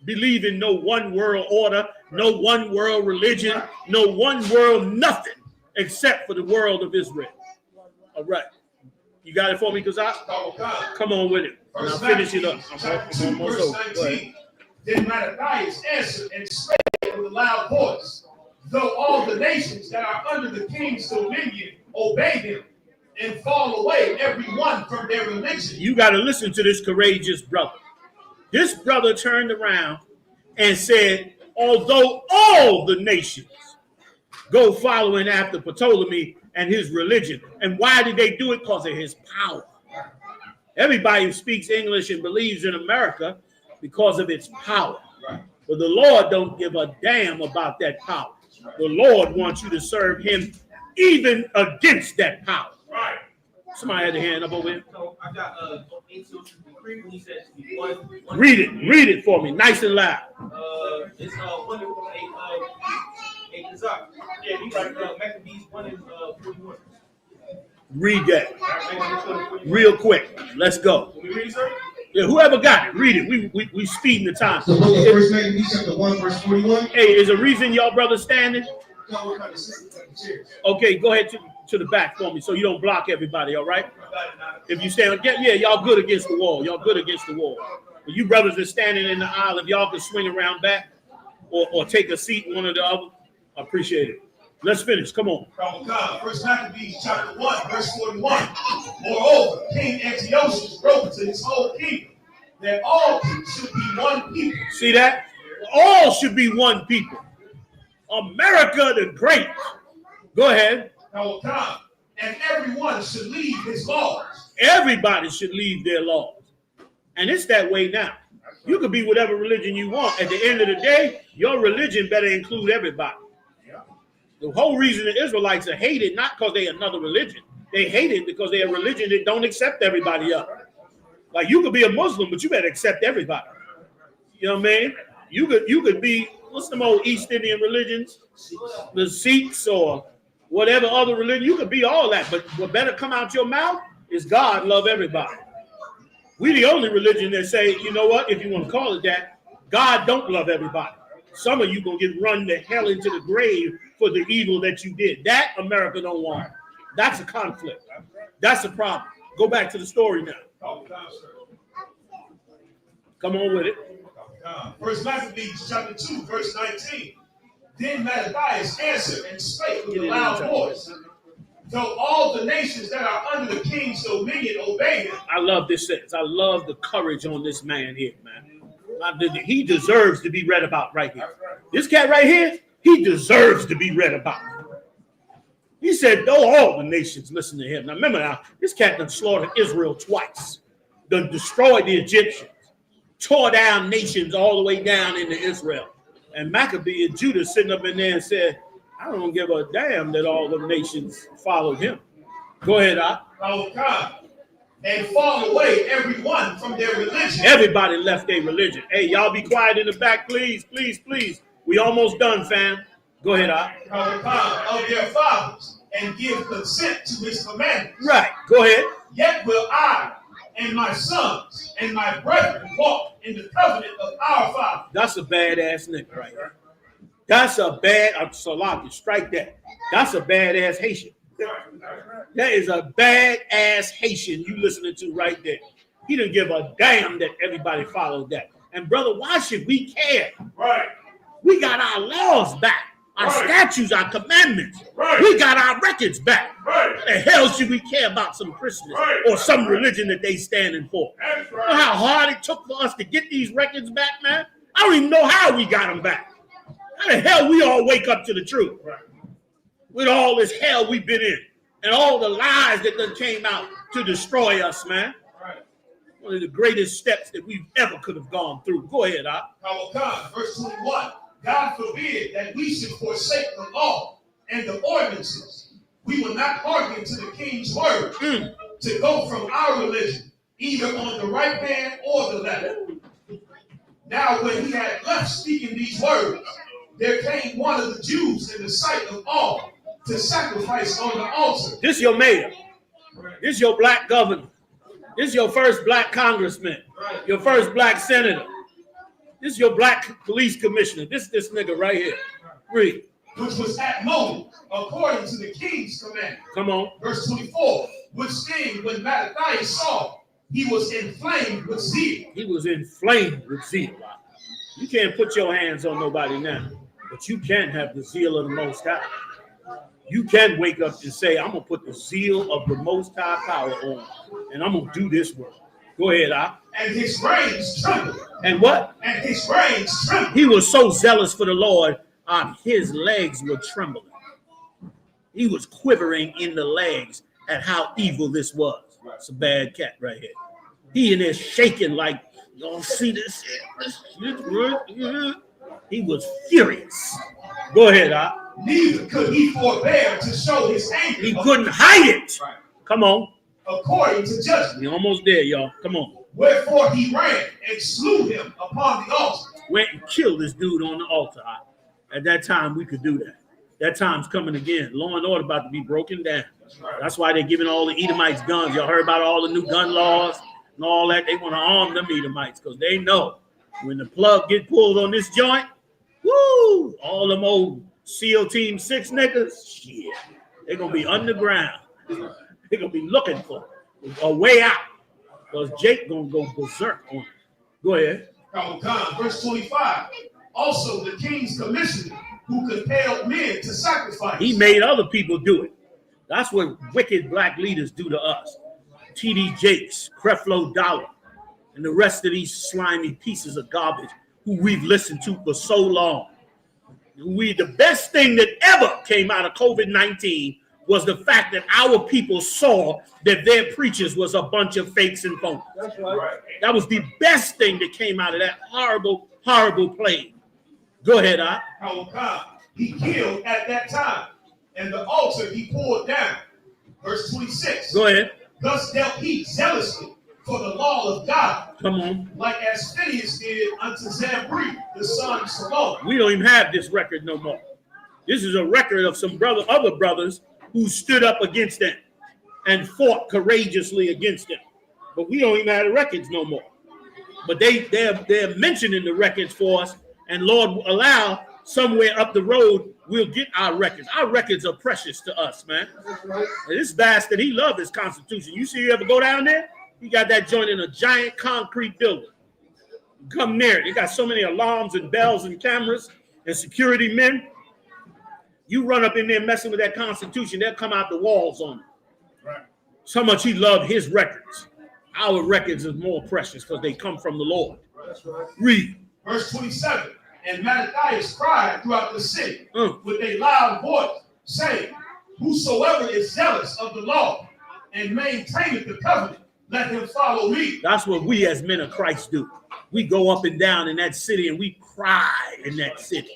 believe in no one world order, no one world religion, no one world nothing except for the world of Israel. All right. You got it for me, Kazak? Come on with it. And I'll finish it up. I'm almost over. Then Mattathias answered and spake with a loud voice, though all the nations that are under the king's dominion obey him and fall away every one from their religion. You got to listen to this courageous brother. This brother turned around and said, although all the nations go following after Ptolemy and his religion. And why did they do it? Because of his power. Everybody who speaks English and believes in America because of its power. But the Lord don't give a damn about that power. The Lord wants you to serve him even against that power. Right. Somebody had their hand up over here. So I got 8:2 decree when he said one. Read it for me, nice and loud. It's yeah, he right Maccabees 1 and 41. Read that real quick. Let's go. Can we read it, sir? Yeah, whoever got it, read it. We speeding the time. So book of First Maccabees chapter 1 verse 41. Hey, is a reason y'all brothers standing? Okay, go ahead to the back for me so you don't block everybody, all right? If you stand, yeah, y'all good against the wall. Y'all good against the wall. But you brothers are standing in the aisle, if y'all can swing around back or take a seat, one or the other, I appreciate it. Let's finish. Come on. First Maccabees chapter 1, verse 41. Moreover, King Antiochus wrote to his whole kingdom that all people should be one people. See that? All should be one people. America the Great. Go ahead. And everyone should leave his laws. Everybody should leave their laws. And it's that way now. You could be whatever religion you want. At the end of the day, your religion better include everybody. The whole reason the Israelites are hated, not because they're another religion. They hate it because they're a religion that don't accept everybody else. Like you could be a Muslim, but you better accept everybody. You know what I mean? You could be, what's them old East Indian religions? The Sikhs or whatever other religion. You could be all that, but what better come out your mouth is God love everybody. We the only religion that say, you know what, if you want to call it that, God don't love everybody. Some of you gonna get run to hell into the grave for the evil that you did. That America don't want. That's a conflict. That's a problem. Go back to the story now. Come on with it. First Maccabees chapter 2, verse 19. Then Mattathias answered and spake with a loud voice, though all the nations that are under the king's dominion obey him. I love this sentence. I love the courage on this man here, man. He deserves to be read about right here. This cat right here, he deserves to be read about. He said, though all the nations listen to him. Now remember now, this cat done slaughtered Israel twice. Done destroyed the Egyptians. Tore down nations all the way down into Israel. And Maccabee and Judah sitting up in there and said, I don't give a damn that all the nations followed him. Go ahead, and fall away every one from their religion. Everybody left their religion. Hey, y'all be quiet in the back, please, please, please. We almost done, fam. Go ahead, of their fathers and give consent to his commandments. Right, go ahead. Yet will I and my sons and my brethren walk in the covenant of our father. That's a badass nigga right there. That's a bad, Salah, strike that. That's a badass Haitian. That is a badass Haitian you listening to right there. He didn't give a damn that everybody followed that. And brother, why should we care? Right. We got our laws back, our statutes, our commandments. We got our records back. Why the hell should we care about some Christmas or some religion that they standing for? That's You know how hard it took for us to get these records back, man? I don't even know how we got them back. How the hell we all wake up to the truth? With all this hell we've been in and all the lies that done came out to destroy us, man. One of the greatest steps that we've ever could have gone through. Go ahead, YAHUWAH, verse 21. God forbid that we should forsake the law and the ordinances. We will not hearken to the king's word to go from our religion, either on the right hand or the left. Now, when he had left speaking these words, there came one of the Jews in the sight of all to sacrifice on the altar. This your mayor. This your black governor. This is your first black congressman. Your first black senator. This is your black police commissioner. This nigga right here. Read. Which was at Moab, according to the king's command. Come on. Verse 24. Which thing when Mattathias saw, he was inflamed with zeal. He was inflamed with zeal. You can't put your hands on nobody now, but you can have the zeal of the Most High. You can wake up and say, I'm going to put the zeal of the Most High power on, and I'm going to do this work. Go ahead, And his reins trembled. And what? And his reins trembled. He was so zealous for the Lord, his legs were trembling. He was quivering in the legs at how evil this was. It's a bad cat right here. He in there shaking like, y'all see this? He was furious. Go ahead, Neither could he forbear to show his anger. He couldn't hide it. Come on. According to judgment. We almost there, y'all. Come on. Wherefore he ran and slew him upon the altar. Went and killed this dude on the altar. At that time, we could do that. That time's coming again. Law and order about to be broken down. That's why they're giving all the Edomites guns. Y'all heard about all the new gun laws and all that. They want to arm them Edomites because they know when the plug get pulled on this joint, woo, all them old SEAL Team 6 niggas, shit, they're going to be underground. They're going to be looking for a way out because Jake going to go berserk on it. Go ahead. Verse 25. Also the king's commissioner who compelled men to sacrifice. He made other people do it. That's what wicked black leaders do to us. T.D. Jakes, Creflo Dollar, and the rest of these slimy pieces of garbage who we've listened to for so long. The best thing that ever came out of COVID-19 was the fact that our people saw that their preachers was a bunch of fakes and phonies. That's right. That was the best thing that came out of that horrible, horrible plague. Go ahead, He killed at that time, and the altar he pulled down. Verse 26. Go ahead. Thus dealt he zealously for the law of God. Come on. Like as Phineas did unto Zambri, the son of Salome. We don't even have this record no more. This is a record of some other brothers who stood up against them and fought courageously against them. But we don't even have the records no more. But they're mentioning the records for us, and Lord will allow somewhere up the road we'll get our records. Our records are precious to us, man. And this bastard, he loved his Constitution. You see, you ever go down there? He got that joint in a giant concrete building. Come near it. They got so many alarms and bells and cameras and security men. You run up in there messing with that Constitution, they'll come out the walls on it. Right. So much he loved his records. Our records are more precious because they come from the Lord. That's right. Read. Verse 27. And Mattathias cried throughout the city with a loud voice, saying, whosoever is zealous of the law and maintaineth the covenant, let him follow me. That's what we as men of Christ do. We go up and down in that city and we cry in that city.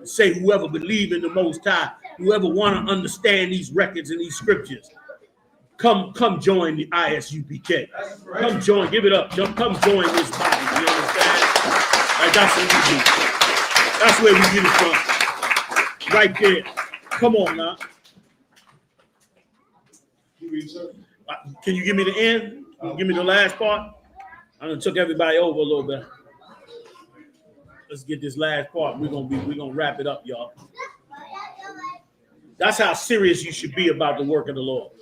Say whoever believe in the Most High, whoever want to understand these records and these scriptures, come join the I.S.U.P.K. Come join, give it up. Come join this body. You understand? Like that's what we do. That's where we get it from. Right there. Come on now. Can you give me the end? Give me the last part? I done took everybody over a little bit. Let's get this last part. We're gonna wrap it up, y'all. That's how serious you should be about the work of the Lord.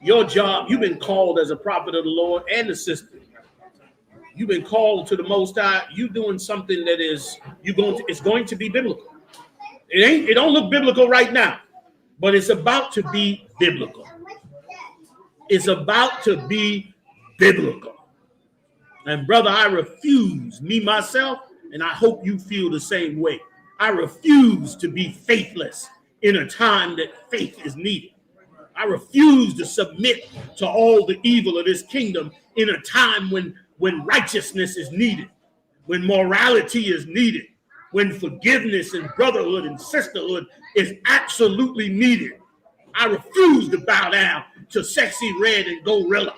Your job, you've been called as a prophet of the Lord and the sister. You've been called to the Most High. You doing something that is it's going to be biblical. It don't look biblical right now, but it's about to be biblical. It's about to be biblical. And brother, I refuse, me myself, and I hope you feel the same way. I refuse to be faithless in a time that faith is needed. I refuse to submit to all the evil of this kingdom in a time when righteousness is needed, when morality is needed, when forgiveness and brotherhood and sisterhood is absolutely needed. I refuse to bow down to Sexy Red and Gorilla,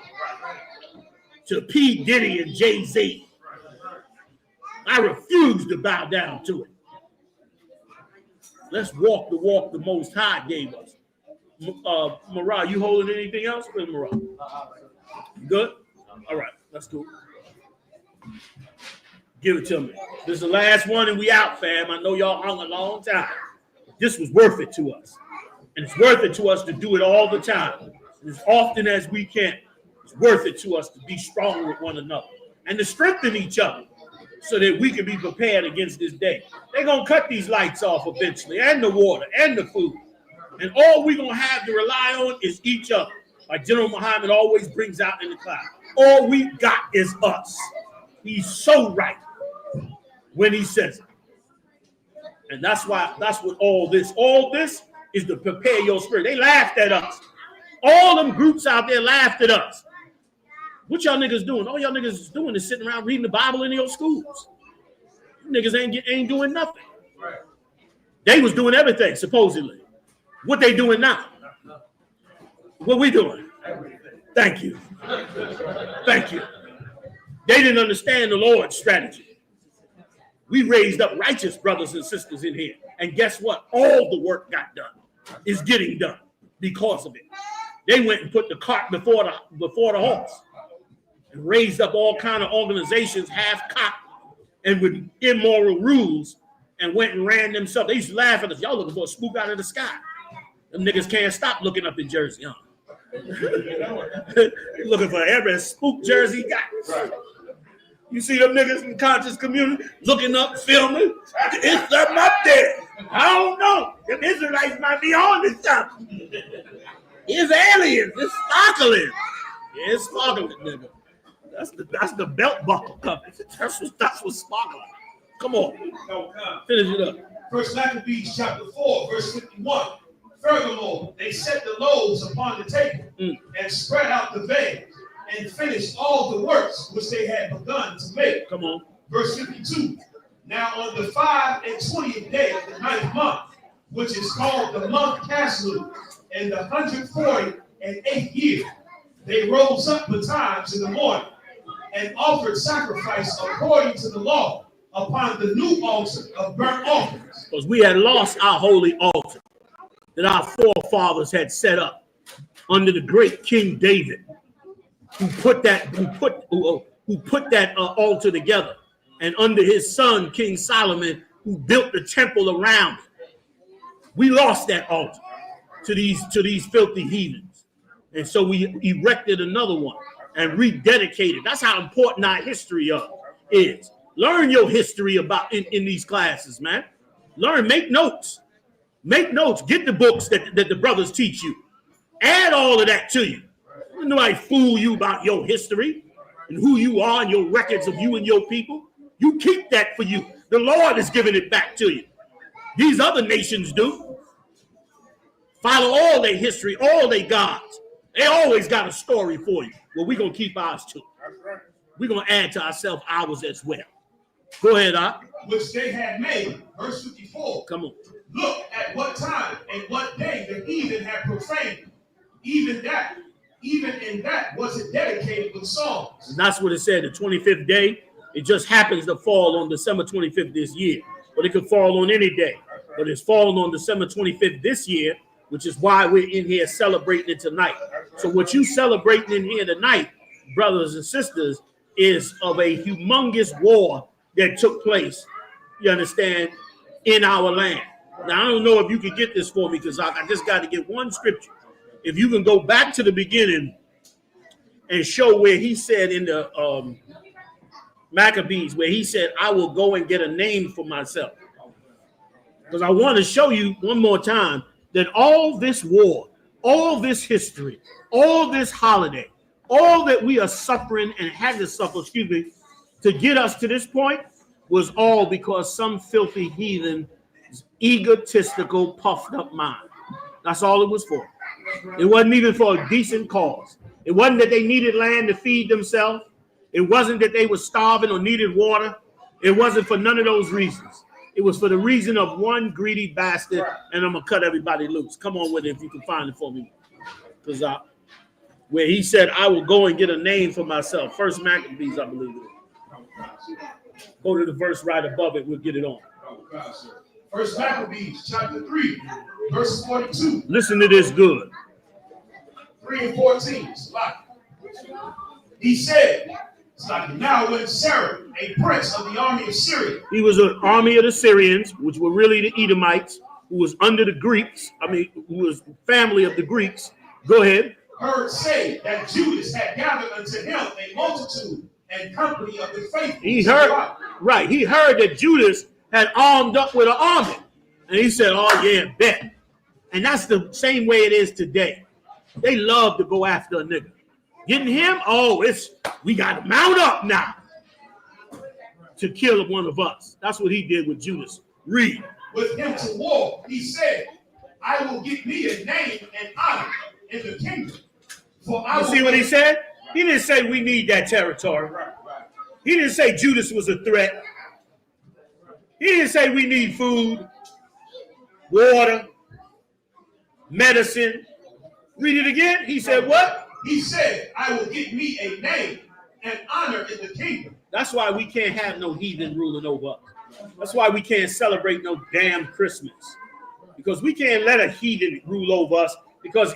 to P. Diddy and Jay-Z. I refuse to bow down to it. Let's walk the walk the Most High gave us. Marah, you holding anything else? Where's Marah? Good? All right, that's cool. Give it to me. This is the last one and we out, fam. I know y'all hung a long time. This was worth it to us. And it's worth it to us to do it all the time. As often as we can. It's worth it to us to be strong with one another and to strengthen each other so that we can be prepared against this day. They're going to cut these lights off eventually, and the water, and the food. And all we're going to have to rely on is each other. Like General Muhammad always brings out in the cloud. All we got is us. He's so right when he says it. And that's what all this is to prepare your spirit. They laughed at us. All them groups out there laughed at us. What y'all niggas doing? All y'all niggas is doing is sitting around reading the Bible in your schools. You niggas ain't doing nothing. They was doing everything, supposedly. What they doing now? What we doing? Thank you. Thank you. They didn't understand the Lord's strategy. We raised up righteous brothers and sisters in here. And guess what? All the work got done. Is getting done because of it. They went and put the cart before the horse and raised up all kind of organizations half-cocked and with immoral rules and went and ran themselves. They used to laugh at us. Y'all looking for a spook out of the sky. Them niggas can't stop looking up in Jersey, huh? Looking for every spook Jersey got. You see them niggas in the conscious community looking up, filming. It's something up there. I don't know. Them Israelites might be on this stuff. It's aliens. It's sparkling. Yeah, it's sparkling, nigga. That's the belt buckle coming. That's what's sparkling. Come on. Finish it up. First Maccabees chapter 4, verse 51. Furthermore, they set the loaves upon the table and spread out the veils and finished all the works which they had begun to make. Come on. Verse 52. Now on the 5 and 20th day of the 9th month, which is called the month Caslu, in the 148th year, they rose up betimes in the morning and offered sacrifice according to the law upon the new altar of burnt offerings. Because we had lost our holy altar that our forefathers had set up under the great King David, who put that altar together, and under his son King Solomon, who built the temple around it. We lost that altar to these filthy heathens, and so we erected another one and rededicated. That's how important our history is. Learn your history about in these classes, man. Learn, make notes. Make notes. Get the books that the brothers teach you. Add all of that to you. Nobody fool you about your history and who you are and your records of you and your people. You keep that for you. The Lord is giving it back to you. These other nations do. Follow all their history, all their gods. They always got a story for you. Well, we're going to keep ours too. We're going to add to ourselves ours as well. Go ahead, Ak. Which they had made. Verse 54. Come on. Look at what time and what day the heathen had profaned. Even in that was it dedicated with songs. And that's what it said, the 25th day. It just happens to fall on December 25th this year. But it could fall on any day. But it's fallen on December 25th this year, which is why we're in here celebrating it tonight. So what you celebrating in here tonight, brothers and sisters, is of a humongous war that took place, you understand, in our land. Now, I don't know if you can get this for me because I just got to get one scripture. If you can go back to the beginning and show where he said in the Maccabees, where he said, I will go and get a name for myself. Because I want to show you one more time that all this war, all this history, all this holiday, all that we are suffering and had to suffer, to get us to this point was all because some filthy heathen, egotistical, puffed up mind. That's all it was for. It wasn't even for a decent cause. It wasn't that they needed land to feed themselves. It wasn't that they were starving or needed water. It wasn't for none of those reasons. It was for the reason of one greedy bastard, and I'm going to cut everybody loose. Come on with it if you can find it for me. Because where he said, I will go and get a name for myself. First Maccabees, I believe it is. Go to the verse right above it. We'll get it on. First Maccabees, chapter 3, verse 42. Listen to this good. 3 and 14. He said, now when Sarah, a prince of the army of Syria. He was an army of the Syrians, which were really the Edomites, who was under the Greeks. Who was family of the Greeks. Go ahead. Heard say that Judas had gathered unto him a multitude and company of the faithful. He heard, right. He heard that Judas had armed up with an army. And he said, oh, yeah, bet. And that's the same way it is today. They love to go after a nigga. Getting him, we got to mount up now to kill one of us. That's what he did with Judas. Read. With him to war, he said, I will get me a name and honor in the kingdom. For I you see what he said? He didn't say we need that territory. He didn't say Judas was a threat. He didn't say we need food, water, medicine. Read it again. He said what? He said, I will get me a name and honor in the kingdom. That's why we can't have no heathen ruling over us. That's why we can't celebrate no damn Christmas. Because we can't let a heathen rule over us, because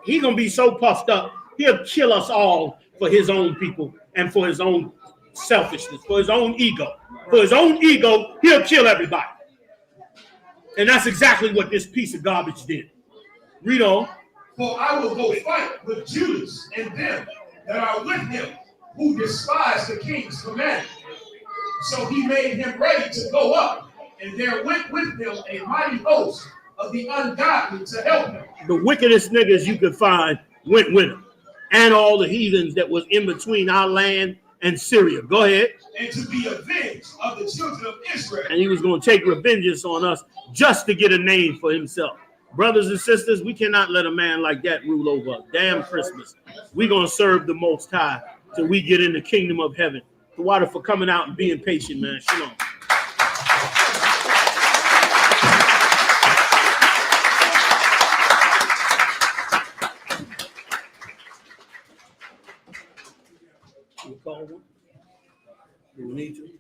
he's going to be so puffed up, he'll kill us all for his own people and for his own selfishness, for his own ego. For his own ego, he'll kill everybody. And that's exactly what this piece of garbage did. Read on. For I will go fight with Judas and them that are with him, who despise the king's command. So he made him ready to go up, and there went with him a mighty host of the ungodly to help him. The wickedest niggas you could find went with him, and all the heathens that was in between our land and Syria. Go ahead. And to be avenged of the children of Israel. And he was going to take revengeance on us just to get a name for himself. Brothers and sisters, we cannot let a man like that rule over us. Damn Christmas. We're going to serve the Most High till we get in the kingdom of heaven. The water for coming out and being patient, man. Shalom. You call one? Do we need to?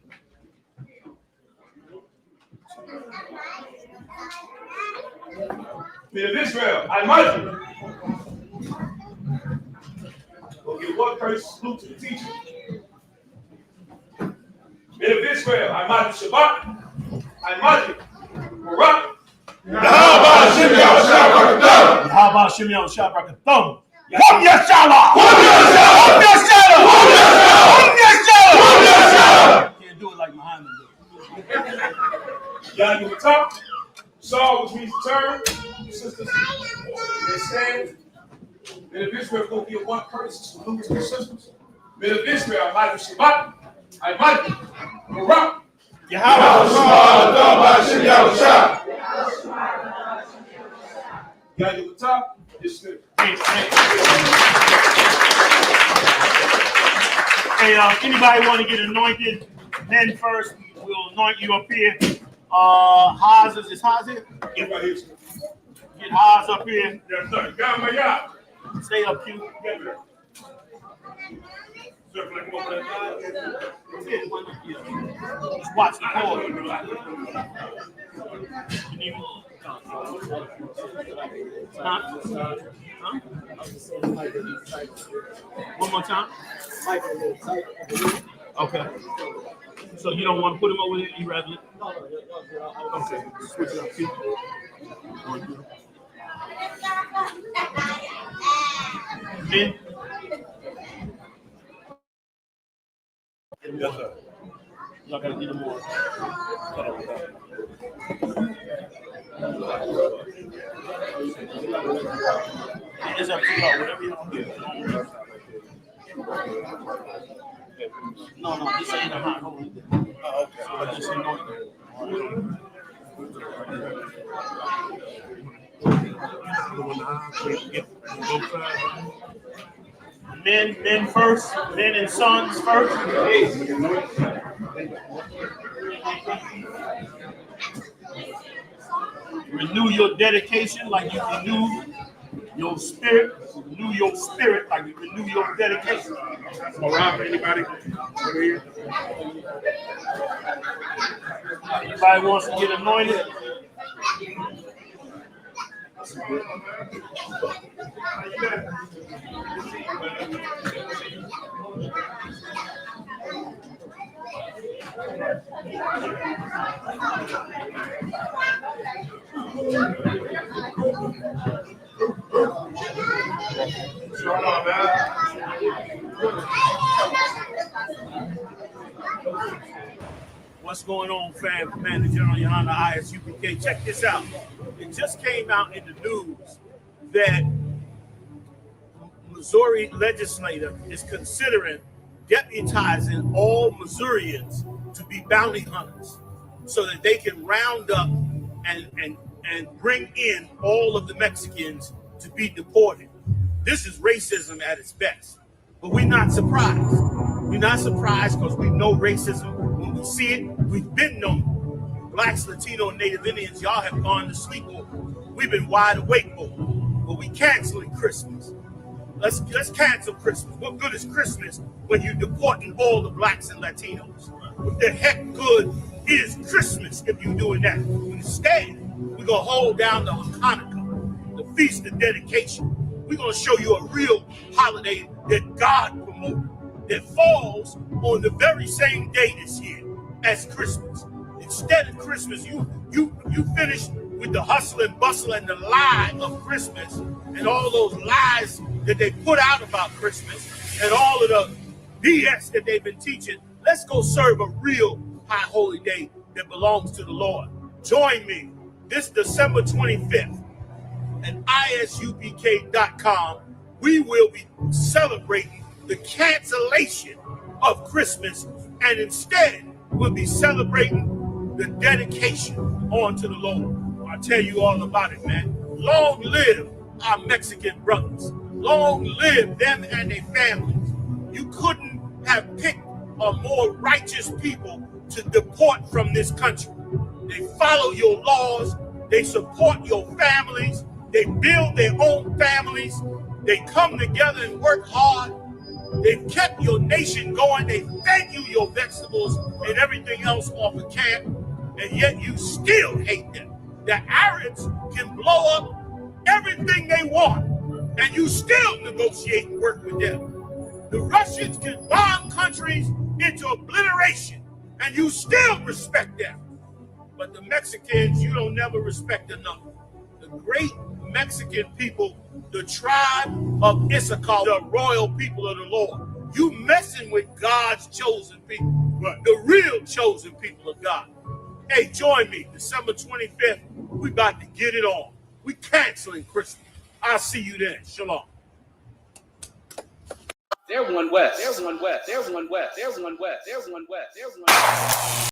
Men of Israel, I might you. We'll give one person salute to the teacher. Men of Israel, I might you Shabbat. I might you Barak. Yahawashi, Yahawashi, Yahawashi. Hum Yashala! Hum Yashala! Hum Yashala! Can't do it like Muhammad did. YAHUAH, Saul, which means turn. Sisters, they stand. Men of Israel, go give one person salute to the sisters. Men of Israel, I might you Shabbat. I might you Barak. Yahawashi, YAHUAH, this is Hey, anybody want to get anointed? Men first, we'll anoint you up here. Haas, is Haas here? Get right here. Get Haas up here. Yes, sir. Got my yacht. Stay up, Q. Get there. Circle like one Just watch the cord. Huh? Huh? One more time. Okay. So you don't want to put him over there, irreverent? Okay. Switch it up. Keep it. Yes, sir. Y'all gotta get them more. It's up to y'all, whatever y'all do. No, this ain't a hot holy day. Oh, okay. But this anointing. Men first, men and sons first. Renew your dedication like you renew your spirit. Renew your spirit like you renew your dedication. Around anybody over here? Anybody wants to get anointed? What's going on, fam? Commander General YAHANNA I.S.U.P.K. Check this out. It just came out in the news that Missouri legislator is considering deputizing all Missourians to be bounty hunters so that they can round up and bring in all of the Mexicans to be deported. This is racism at its best. But we're not surprised. We're not surprised because we know racism. When we see it, we've been known. Blacks, Latino, and Native Indians, y'all have gone to sleep over. We've been wide awake over. But we canceling Christmas. Let's cancel Christmas. What good is Christmas when you're deporting all the blacks and Latinos? What the heck good is Christmas if you're doing that? Instead, we're going to hold down the Hanukkah, the Feast of Dedication. We're going to show you a real holiday that God promoted, that falls on the very same day this year as Christmas. Instead of Christmas, you finish with the hustle and bustle and the lie of Christmas and all those lies that they put out about Christmas and all of the BS that they've been teaching. Let's go serve a real high holy day that belongs to the Lord. Join me this December 25th at ISUPK.com. We will be celebrating the cancellation of Christmas, and instead we'll be celebrating the dedication onto the Lord. I'll tell you all about it, man. Long live our Mexican brothers. Long live them and their families. You couldn't have picked a more righteous people to deport from this country. They follow your laws. They support your families. They build their own families. They come together and work hard. They've kept your nation going. They fed you your vegetables and everything else off of camp, and yet you still hate them. The Arabs can blow up everything they want, and you still negotiate and work with them. The Russians can bomb countries into obliteration, and you still respect them. But the Mexicans, you don't never respect enough. The great Mexican people, the tribe of I.S.U.K, the royal people of the Lord. You messing with God's chosen people, the real chosen people of God. Hey, join me December 25th. We about to get it on. We canceling Christmas. I'll see you then. Shalom. They're one west. They're one west. They're one west. They're one west. They're one west. They're one west.